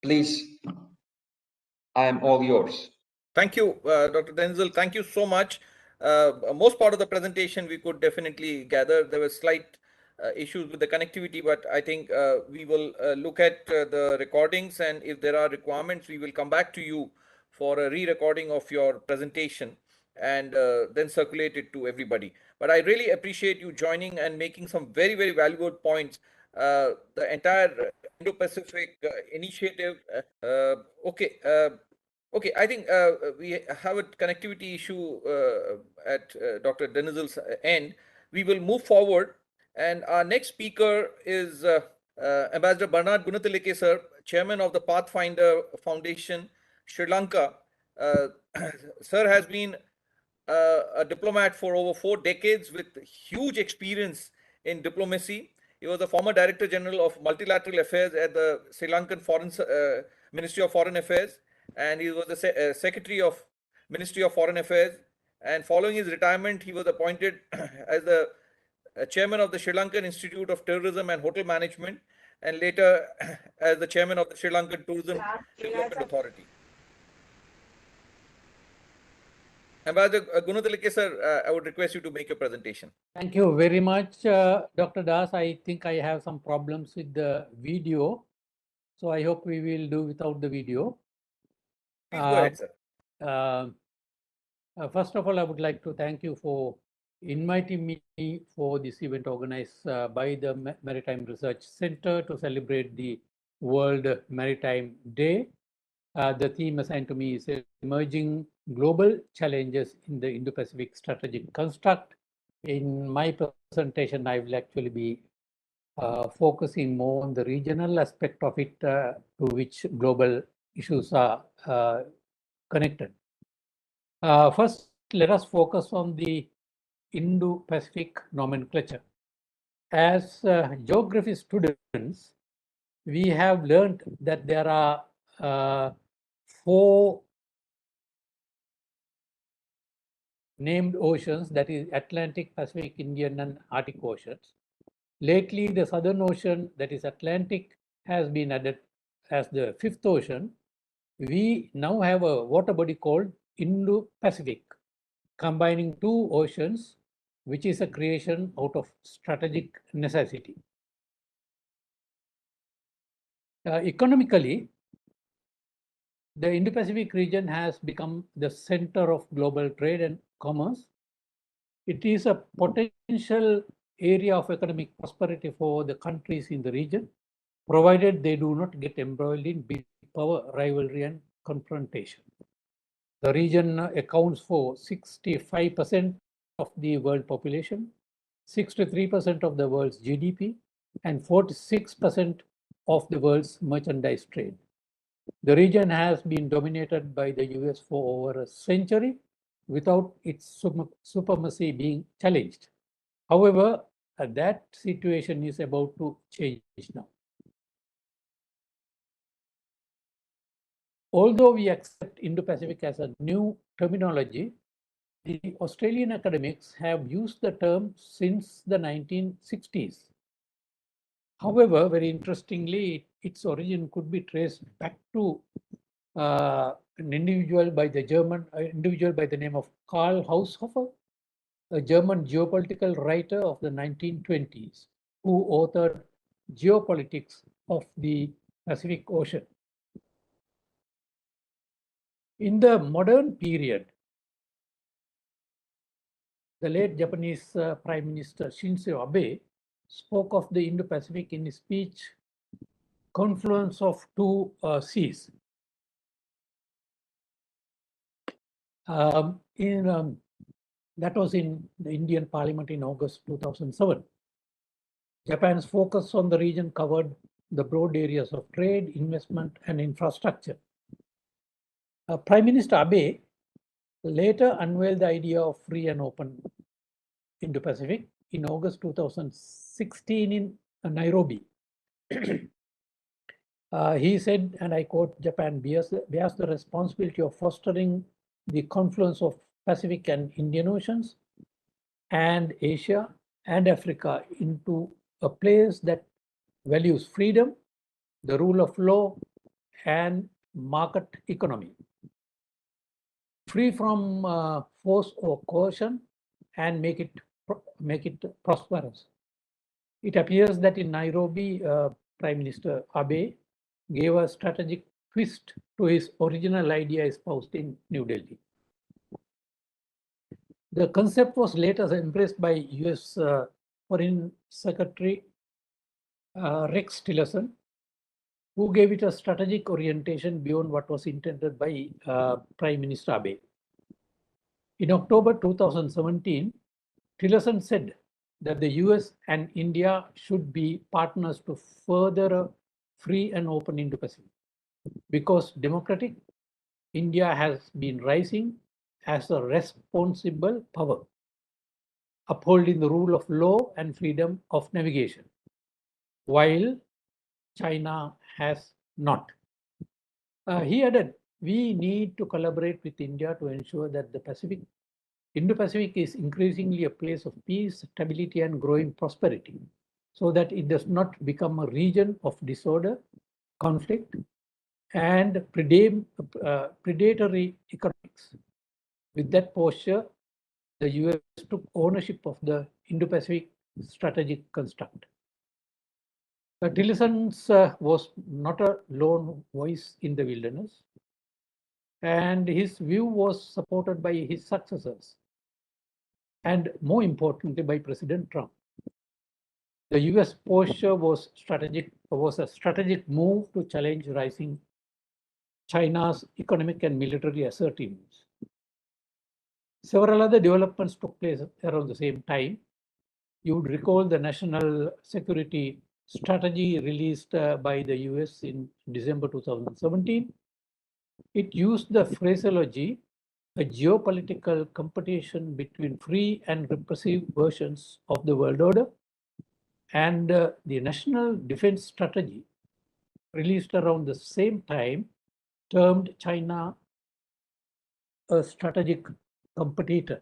Please, I'm all yours.
Thank you, Dr. Denzel. Thank you so much. Most part of the presentation we could definitely gather. There were slight issues with the connectivity, but I think we will look at the recordings, and if there are requirements, we will come back to you for a re-recording of your presentation and then circulate it to everybody. But I really appreciate you joining and making some very, very valuable points. The entire Indo-Pacific initiative. Okay, I think we have a connectivity issue at Dr. Denzel's end. We will move forward, and our next speaker is Ambassador Bernard Gunathilake, sir, Chairman of the Pathfinder Foundation, Sri Lanka. Sir has been a diplomat for over 4 decades with huge experience in diplomacy. He was the former Director General of Multilateral Affairs at the Sri Lankan Ministry of Foreign Affairs, and he was the Secretary of Ministry of Foreign Affairs. And following his retirement, he was appointed as the Chairman of the Sri Lankan Institute of Tourism and Hotel Management, and later as the Chairman of the Sri Lankan Tourism Development Authority. Ambassador Gunathilake, sir, I would request you to make your presentation.
Thank you very much, Dr. Das. I think I have some problems with the video, so I hope we will do without the video.
Please go ahead, sir.
First of all, I would like to thank you for inviting me for this event organized by the Maritime Research Center to celebrate the World Maritime Day. The theme assigned to me is emerging global challenges in the Indo-Pacific strategic construct. In my presentation, I will actually be focusing more on the regional aspect of it, to which global issues are connected. First, let us focus on the Indo-Pacific nomenclature. As geography students, we have learned that there are 4 named oceans, that is Atlantic, Pacific, Indian, and Arctic Oceans. Lately, the Southern Ocean, that is Atlantic, has been added as the 5th ocean. We now have a water body called Indo-Pacific, combining 2 oceans, which is a creation out of strategic necessity. Economically, the Indo-Pacific region has become the center of global trade and commerce. It is a potential area of economic prosperity for the countries in the region, provided they do not get embroiled in big power rivalry and confrontation. The region accounts for 65% of the world population, 63% of the world's GDP, and 46% of the world's merchandise trade. The region has been dominated by the US for over a century without its supremacy being challenged. However, that situation is about to change now. Although we accept Indo-Pacific as a new terminology, the Australian academics have used the term since the 1960s. However, very interestingly, its origin could be traced back to an individual by the name of Karl Haushofer, a German geopolitical writer of the 1920s, who authored Geopolitics of the Pacific Ocean. In the modern period, the late Japanese Prime Minister Shinzo Abe spoke of the Indo-Pacific in his speech, Confluence of Two Seas. That was in the Indian Parliament in August 2007. Japan's focus on the region covered the broad areas of trade, investment, and infrastructure. Prime Minister Abe later unveiled the idea of free and open Indo-Pacific in August 2016 in Nairobi. He said, and I quote, Japan bears the responsibility of fostering the confluence of Pacific and Indian Oceans and Asia and Africa into a place that values freedom, the rule of law, and market economy, free from force or coercion, and make it prosperous. It appears that in Nairobi, Prime Minister Abe gave a strategic twist to his original idea espoused in New Delhi. The concept was later embraced by US Foreign Secretary Rex Tillerson, who gave it a strategic orientation beyond what was intended by Prime Minister Abe. In October 2017, Tillerson said that the US and India should be partners to further a free and open Indo-Pacific. Because democratic, India has been rising as a responsible power, upholding the rule of law and freedom of navigation, while China has not. He added, we need to collaborate with India to ensure that the Indo-Pacific is increasingly a place of peace, stability, and growing prosperity, so that it does not become a region of disorder, conflict, and predatory economics. With that posture, the US took ownership of the Indo-Pacific strategic construct. Tillerson was not a lone voice in the wilderness, and his view was supported by his successors, and more importantly, by President Trump. The US posture was a strategic move to challenge rising China's economic and military assertiveness. Several other developments took place around the same time. You would recall the national security strategy released by the US in December 2017. It used the phraseology, a geopolitical competition between free and repressive versions of the world order, and the national defense strategy released around the same time, termed China a strategic competitor.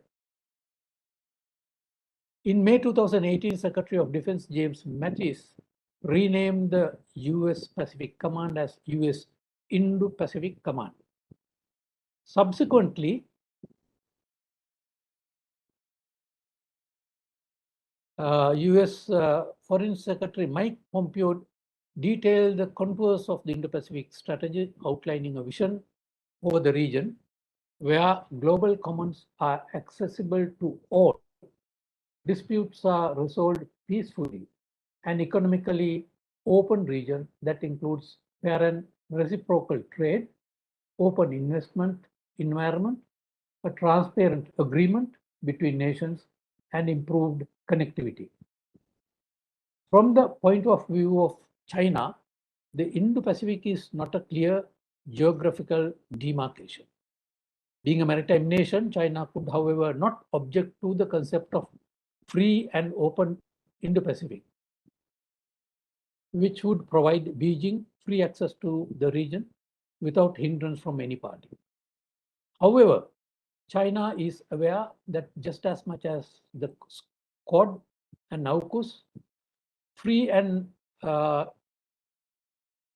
In May 2018, Secretary of Defense James Mattis renamed the US Pacific Command as US Indo-Pacific Command. Subsequently, US Foreign Secretary Mike Pompeo detailed the contours of the Indo-Pacific strategy, outlining a vision for the region where global commons are accessible to all, disputes are resolved peacefully, an economically open region that includes fair and reciprocal trade, open investment environment, a transparent agreement between nations, and improved connectivity. From the point of view of China, the Indo-Pacific is not a clear geographical demarcation. Being a maritime nation, China could, however, not object to the concept of free and open Indo-Pacific, which would provide Beijing free access to the region without hindrance from any party. However, China is aware that just as much as the Quad and AUKUS, free and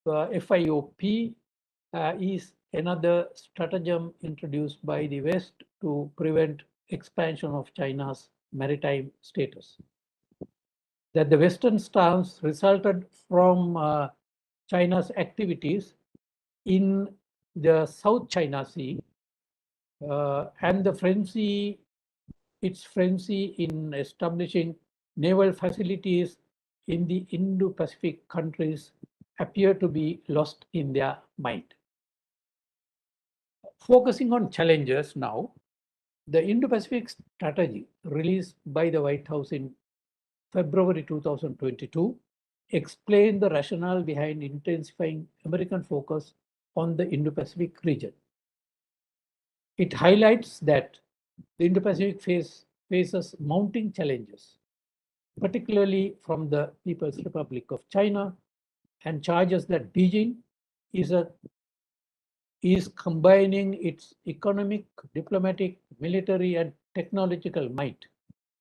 FIOP is another stratagem introduced by the West to prevent expansion of China's maritime status. That the Western stance resulted from China's activities in the South China Sea and its frenzy in establishing naval facilities in the Indo-Pacific countries appear to be lost in their mind. Focusing on challenges now, the Indo-Pacific strategy released by the White House in February 2022 explained the rationale behind intensifying American focus on the Indo-Pacific region. It highlights that the Indo-Pacific faces mounting challenges, particularly from the People's Republic of China, and charges that Beijing is combining its economic, diplomatic, military, and technological might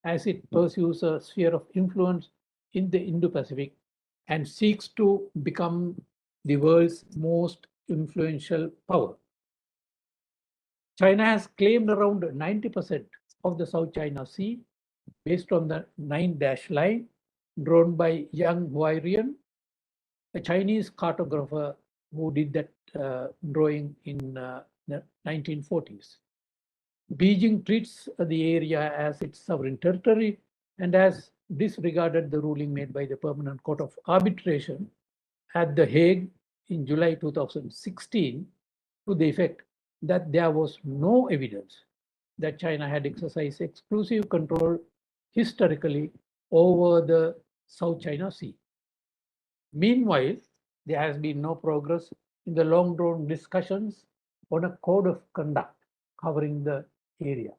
as it pursues a sphere of influence in the Indo-Pacific and seeks to become the world's most influential power. China has claimed around 90% of the South China Sea based on the 9-dash line drawn by Yang Huairian, a Chinese cartographer who did that drawing in the 1940s. Beijing treats the area as its sovereign territory and has disregarded the ruling made by the Permanent Court of Arbitration at The Hague in July 2016 to the effect that there was no evidence that China had exercised exclusive control historically over the South China Sea. Meanwhile, there has been no progress in the long-drawn discussions on a code of conduct covering the area.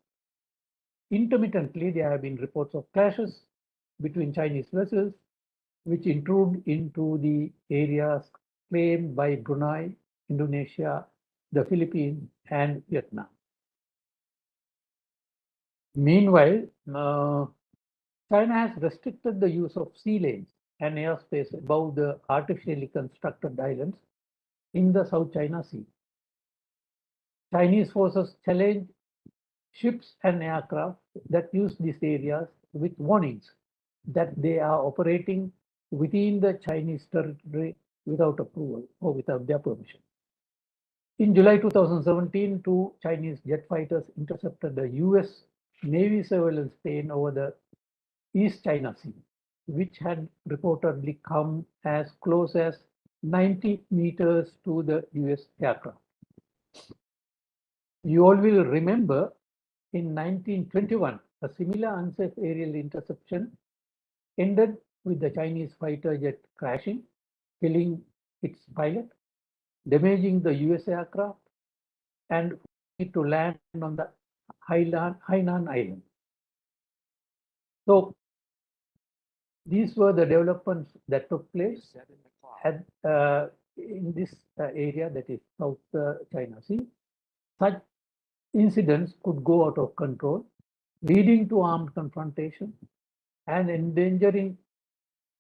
Intermittently, there have been reports of clashes between Chinese vessels, which intrude into the areas claimed by Brunei, Indonesia, the Philippines, and Vietnam. Meanwhile, China has restricted the use of sea lanes and airspace above the artificially constructed islands in the South China Sea. Chinese forces challenge ships and aircraft that use these areas with warnings that they are operating within the Chinese territory without approval or without their permission. In July 2017, 2 Chinese jet fighters intercepted the US Navy surveillance plane over the East China Sea, which had reportedly come as close as 90 meters to the US aircraft. You all will remember in 1921, a similar unsafe aerial interception ended with the Chinese fighter jet crashing, killing its pilot, damaging the US aircraft, and it to land on the Hainan Island. So these were the developments that took place in this area, that is South China Sea, such incidents could go out of control, leading to armed confrontation and endangering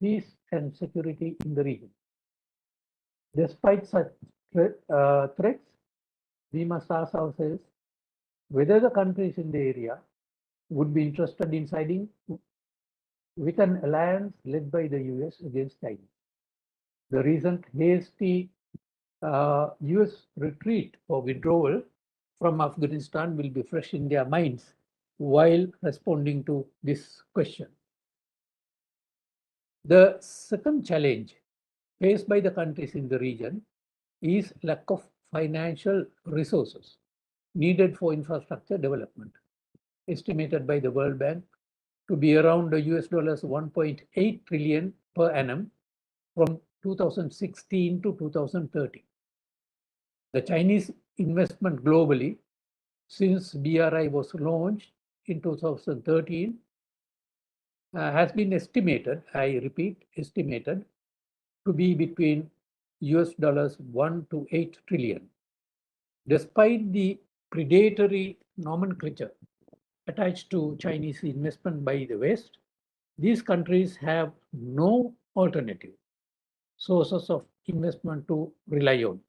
peace and security in the region. Despite such threats, we must ask ourselves whether the countries in the area would be interested in siding with an alliance led by the US against China. The recent hasty US retreat or withdrawal from Afghanistan will be fresh in their minds while responding to this question. The second challenge faced by the countries in the region is lack of financial resources needed for infrastructure development, estimated by the World Bank to be around US dollars 1.8 trillion per annum from 2016 to 2030. The Chinese investment globally since BRI was launched in 2013 has been estimated, I repeat, estimated to be between US dollars 1 to 8 trillion. Despite the predatory nomenclature attached to Chinese investment by the West, these countries have no alternative sources of investment to rely on.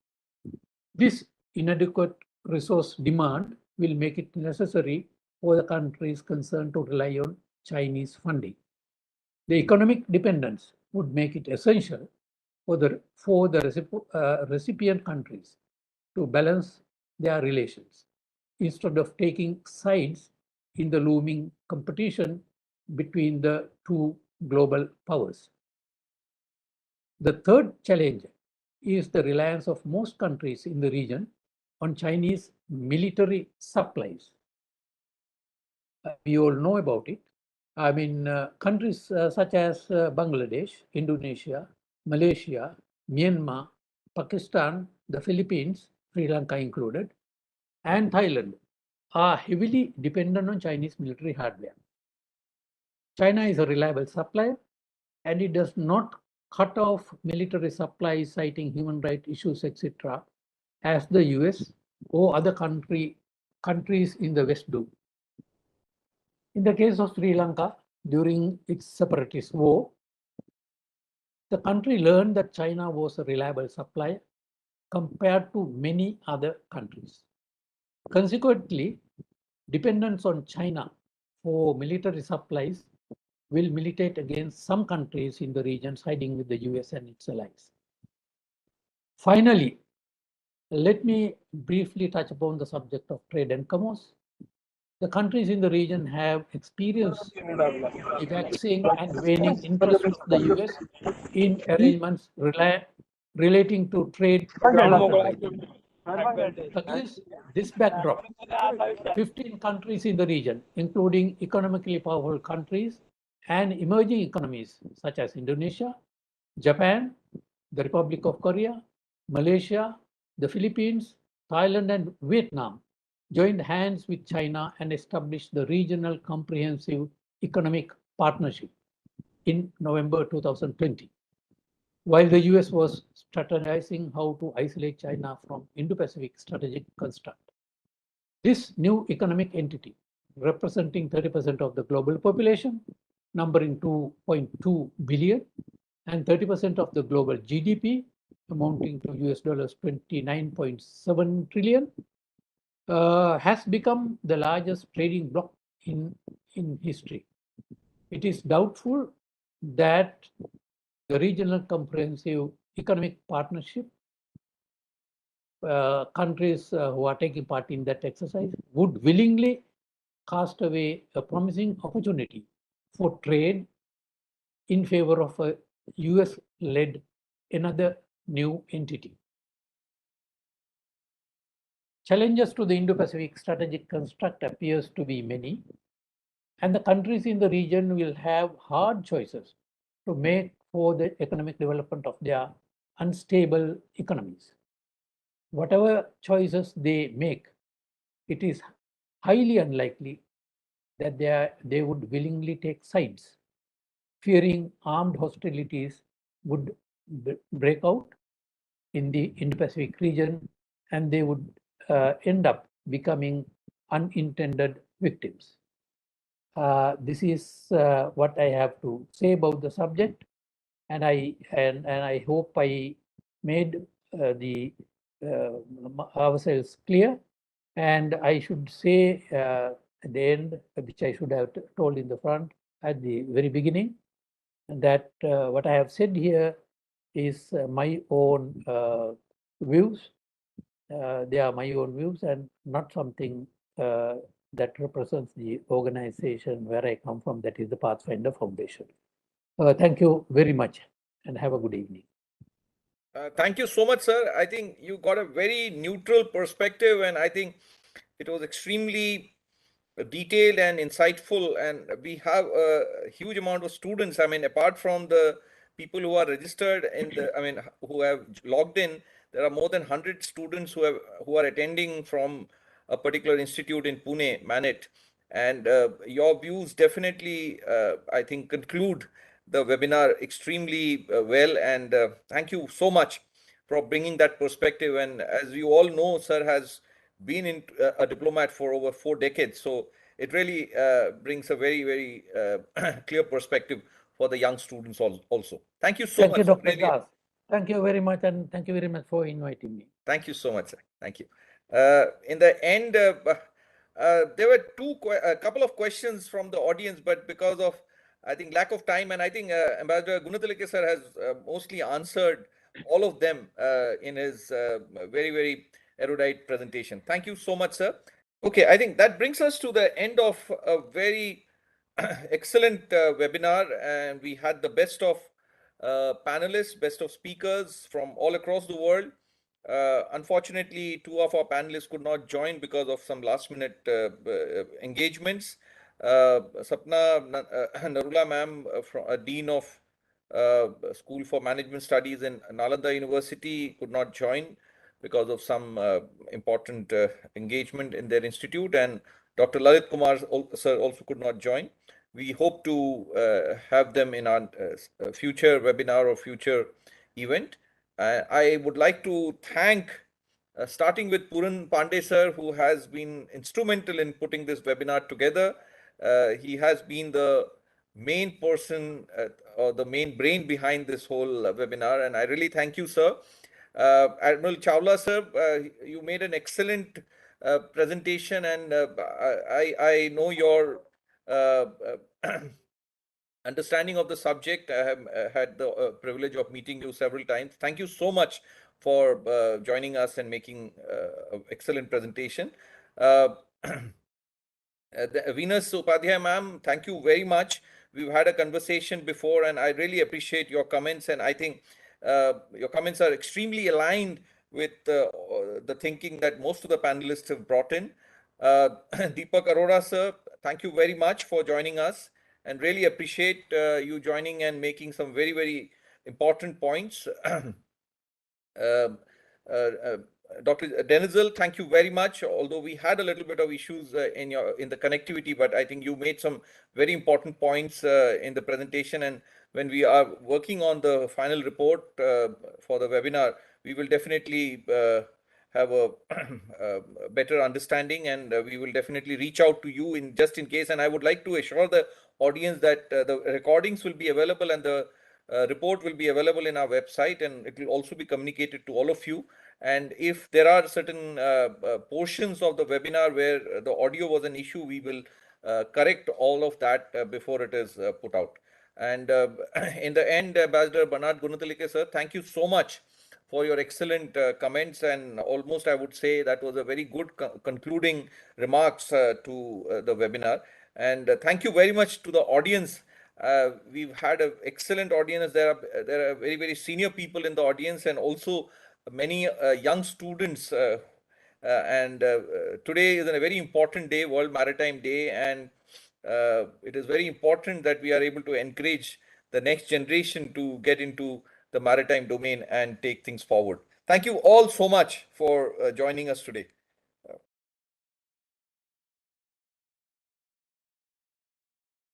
This inadequate resource demand will make it necessary for the countries concerned to rely on Chinese funding. The economic dependence would make it essential for the recipient countries to balance their relations instead of taking sides in the looming competition between the two global powers. The third challenge is the reliance of most countries in the region on Chinese military supplies. We all know about it. I mean, countries such as Bangladesh, Indonesia, Malaysia, Myanmar, Pakistan, the Philippines, Sri Lanka included, and Thailand are heavily dependent on Chinese military hardware. China is a reliable supplier, and it does not cut off military supplies citing human rights issues, etc., as the US or other countries in the West do. In the case of Sri Lanka, during its separatist war, the country learned that China was a reliable supplier compared to many other countries. Consequently, dependence on China for military supplies will militate against some countries in the region siding with the US and its allies. Finally, let me briefly touch upon the subject of trade and commerce. The countries in the region have experienced the waxing and waning interest of the US in arrangements relating to trade and against this backdrop, 15 countries in the region, including economically powerful countries and emerging economies such as Indonesia, Japan, the Republic of Korea, Malaysia, the Philippines, Thailand, and Vietnam, joined hands with China and established the Regional Comprehensive Economic Partnership in November 2020. While the US was strategizing how to isolate China from Indo-Pacific Strategic Construct. This new economic entity, representing 30% of the global population, numbering 2.2 billion, and 30% of the global GDP, amounting to US dollars 29.7 trillion, has become the largest trading bloc in history. It is doubtful that the Regional Comprehensive Economic Partnership countries who are taking part in that exercise would willingly cast away a promising opportunity for trade in favor of a US-led another new entity. Challenges to the Indo-Pacific strategic construct appears to be many, and the countries in the region will have hard choices to make for the economic development of their unstable economies. Whatever choices they make, it is highly unlikely that they would willingly take sides, fearing armed hostilities would break out in the Indo-Pacific region, and they would end up becoming unintended victims. This is what I have to say about the subject, and I hope I made ourselves clear. And I should say at the end, which I should have told in the front at the very beginning, that what I have said here is my own views. They are my own views and not something that represents the organization where I come from, that is the Pathfinder Foundation. Thank you very much and have a good evening.
Thank you so much, sir. I think you got a very neutral perspective, and I think it was extremely detailed and insightful. And we have a huge amount of students. I mean, apart from the people who are registered in the, I mean, who have logged in, there are more than 100 students who are attending from a particular institute in Pune, Manet. And your views definitely, I think, conclude the webinar extremely well. And thank you so much for bringing that perspective. And as you all know, sir has been a diplomat for over 4 decades. So it really brings a very, very clear perspective for the young students also. Thank you so much.
Thank you, Dr.
Really,
Das. Thank you very much, and thank you very much for inviting me.
thank you so much, sir. Thank you. In the end, there were a couple of questions from the audience, but because of, I think, lack of time, and I think Ambassador Gunathilake sir has mostly answered all of them in his very, very erudite presentation. Thank you so much, sir. Okay, I think that brings us to the end of a very excellent webinar, and we had the best of panelists, best of speakers from all across the world. Unfortunately, 2 of our panelists could not join because of some last-minute engagements. Sapna Narula ma'am, Dean of School for Management Studies in Nalanda University, could not join because of some important engagement in their institute, and Dr. Lalit Kumar sir also could not join. We hope to have them in our future webinar or future event. I would like to thank, starting with Puran Pandey sir, who has been instrumental in putting this webinar together. He has been the main person or the main brain behind this whole webinar, and I really thank you, sir. Admiral Chawla sir, you made an excellent presentation, and I know your understanding of the subject. I have had the privilege of meeting you several times. Thank you so much for joining us and making an excellent presentation. Venus Upadhyay ma'am, thank you very much. We've had a conversation before, and I really appreciate your comments, and I think your comments are extremely aligned with the thinking that most of the panelists have brought in. Deepak Arora sir, thank you very much for joining us, and really appreciate you joining and making some very, very important points. Dr. Denizel, thank you very much. Although we had a little bit of issues in the connectivity, but I think you made some very important points in the presentation. And when we are working on the final report for the webinar, we will definitely have a better understanding, and we will definitely reach out to you in just in case. And I would like to assure the audience that the recordings will be available, and the report will be available in our website, and it will also be communicated to all of you. And if there are certain portions of the webinar where the audio was an issue, we will correct all of that before it is put out. And in the end, Ambassador Bernard Gunathilake sir, thank you so much for your excellent comments, and almost I would say that was a very good concluding remarks to the webinar. And thank you very much to the audience. We've had an excellent audience. There are very, very senior people in the audience, and also many young students. And today is a very important day, World Maritime Day, and it is very important that we are able to encourage the next generation to get into the maritime domain and take things forward. Thank you all so much for joining us today.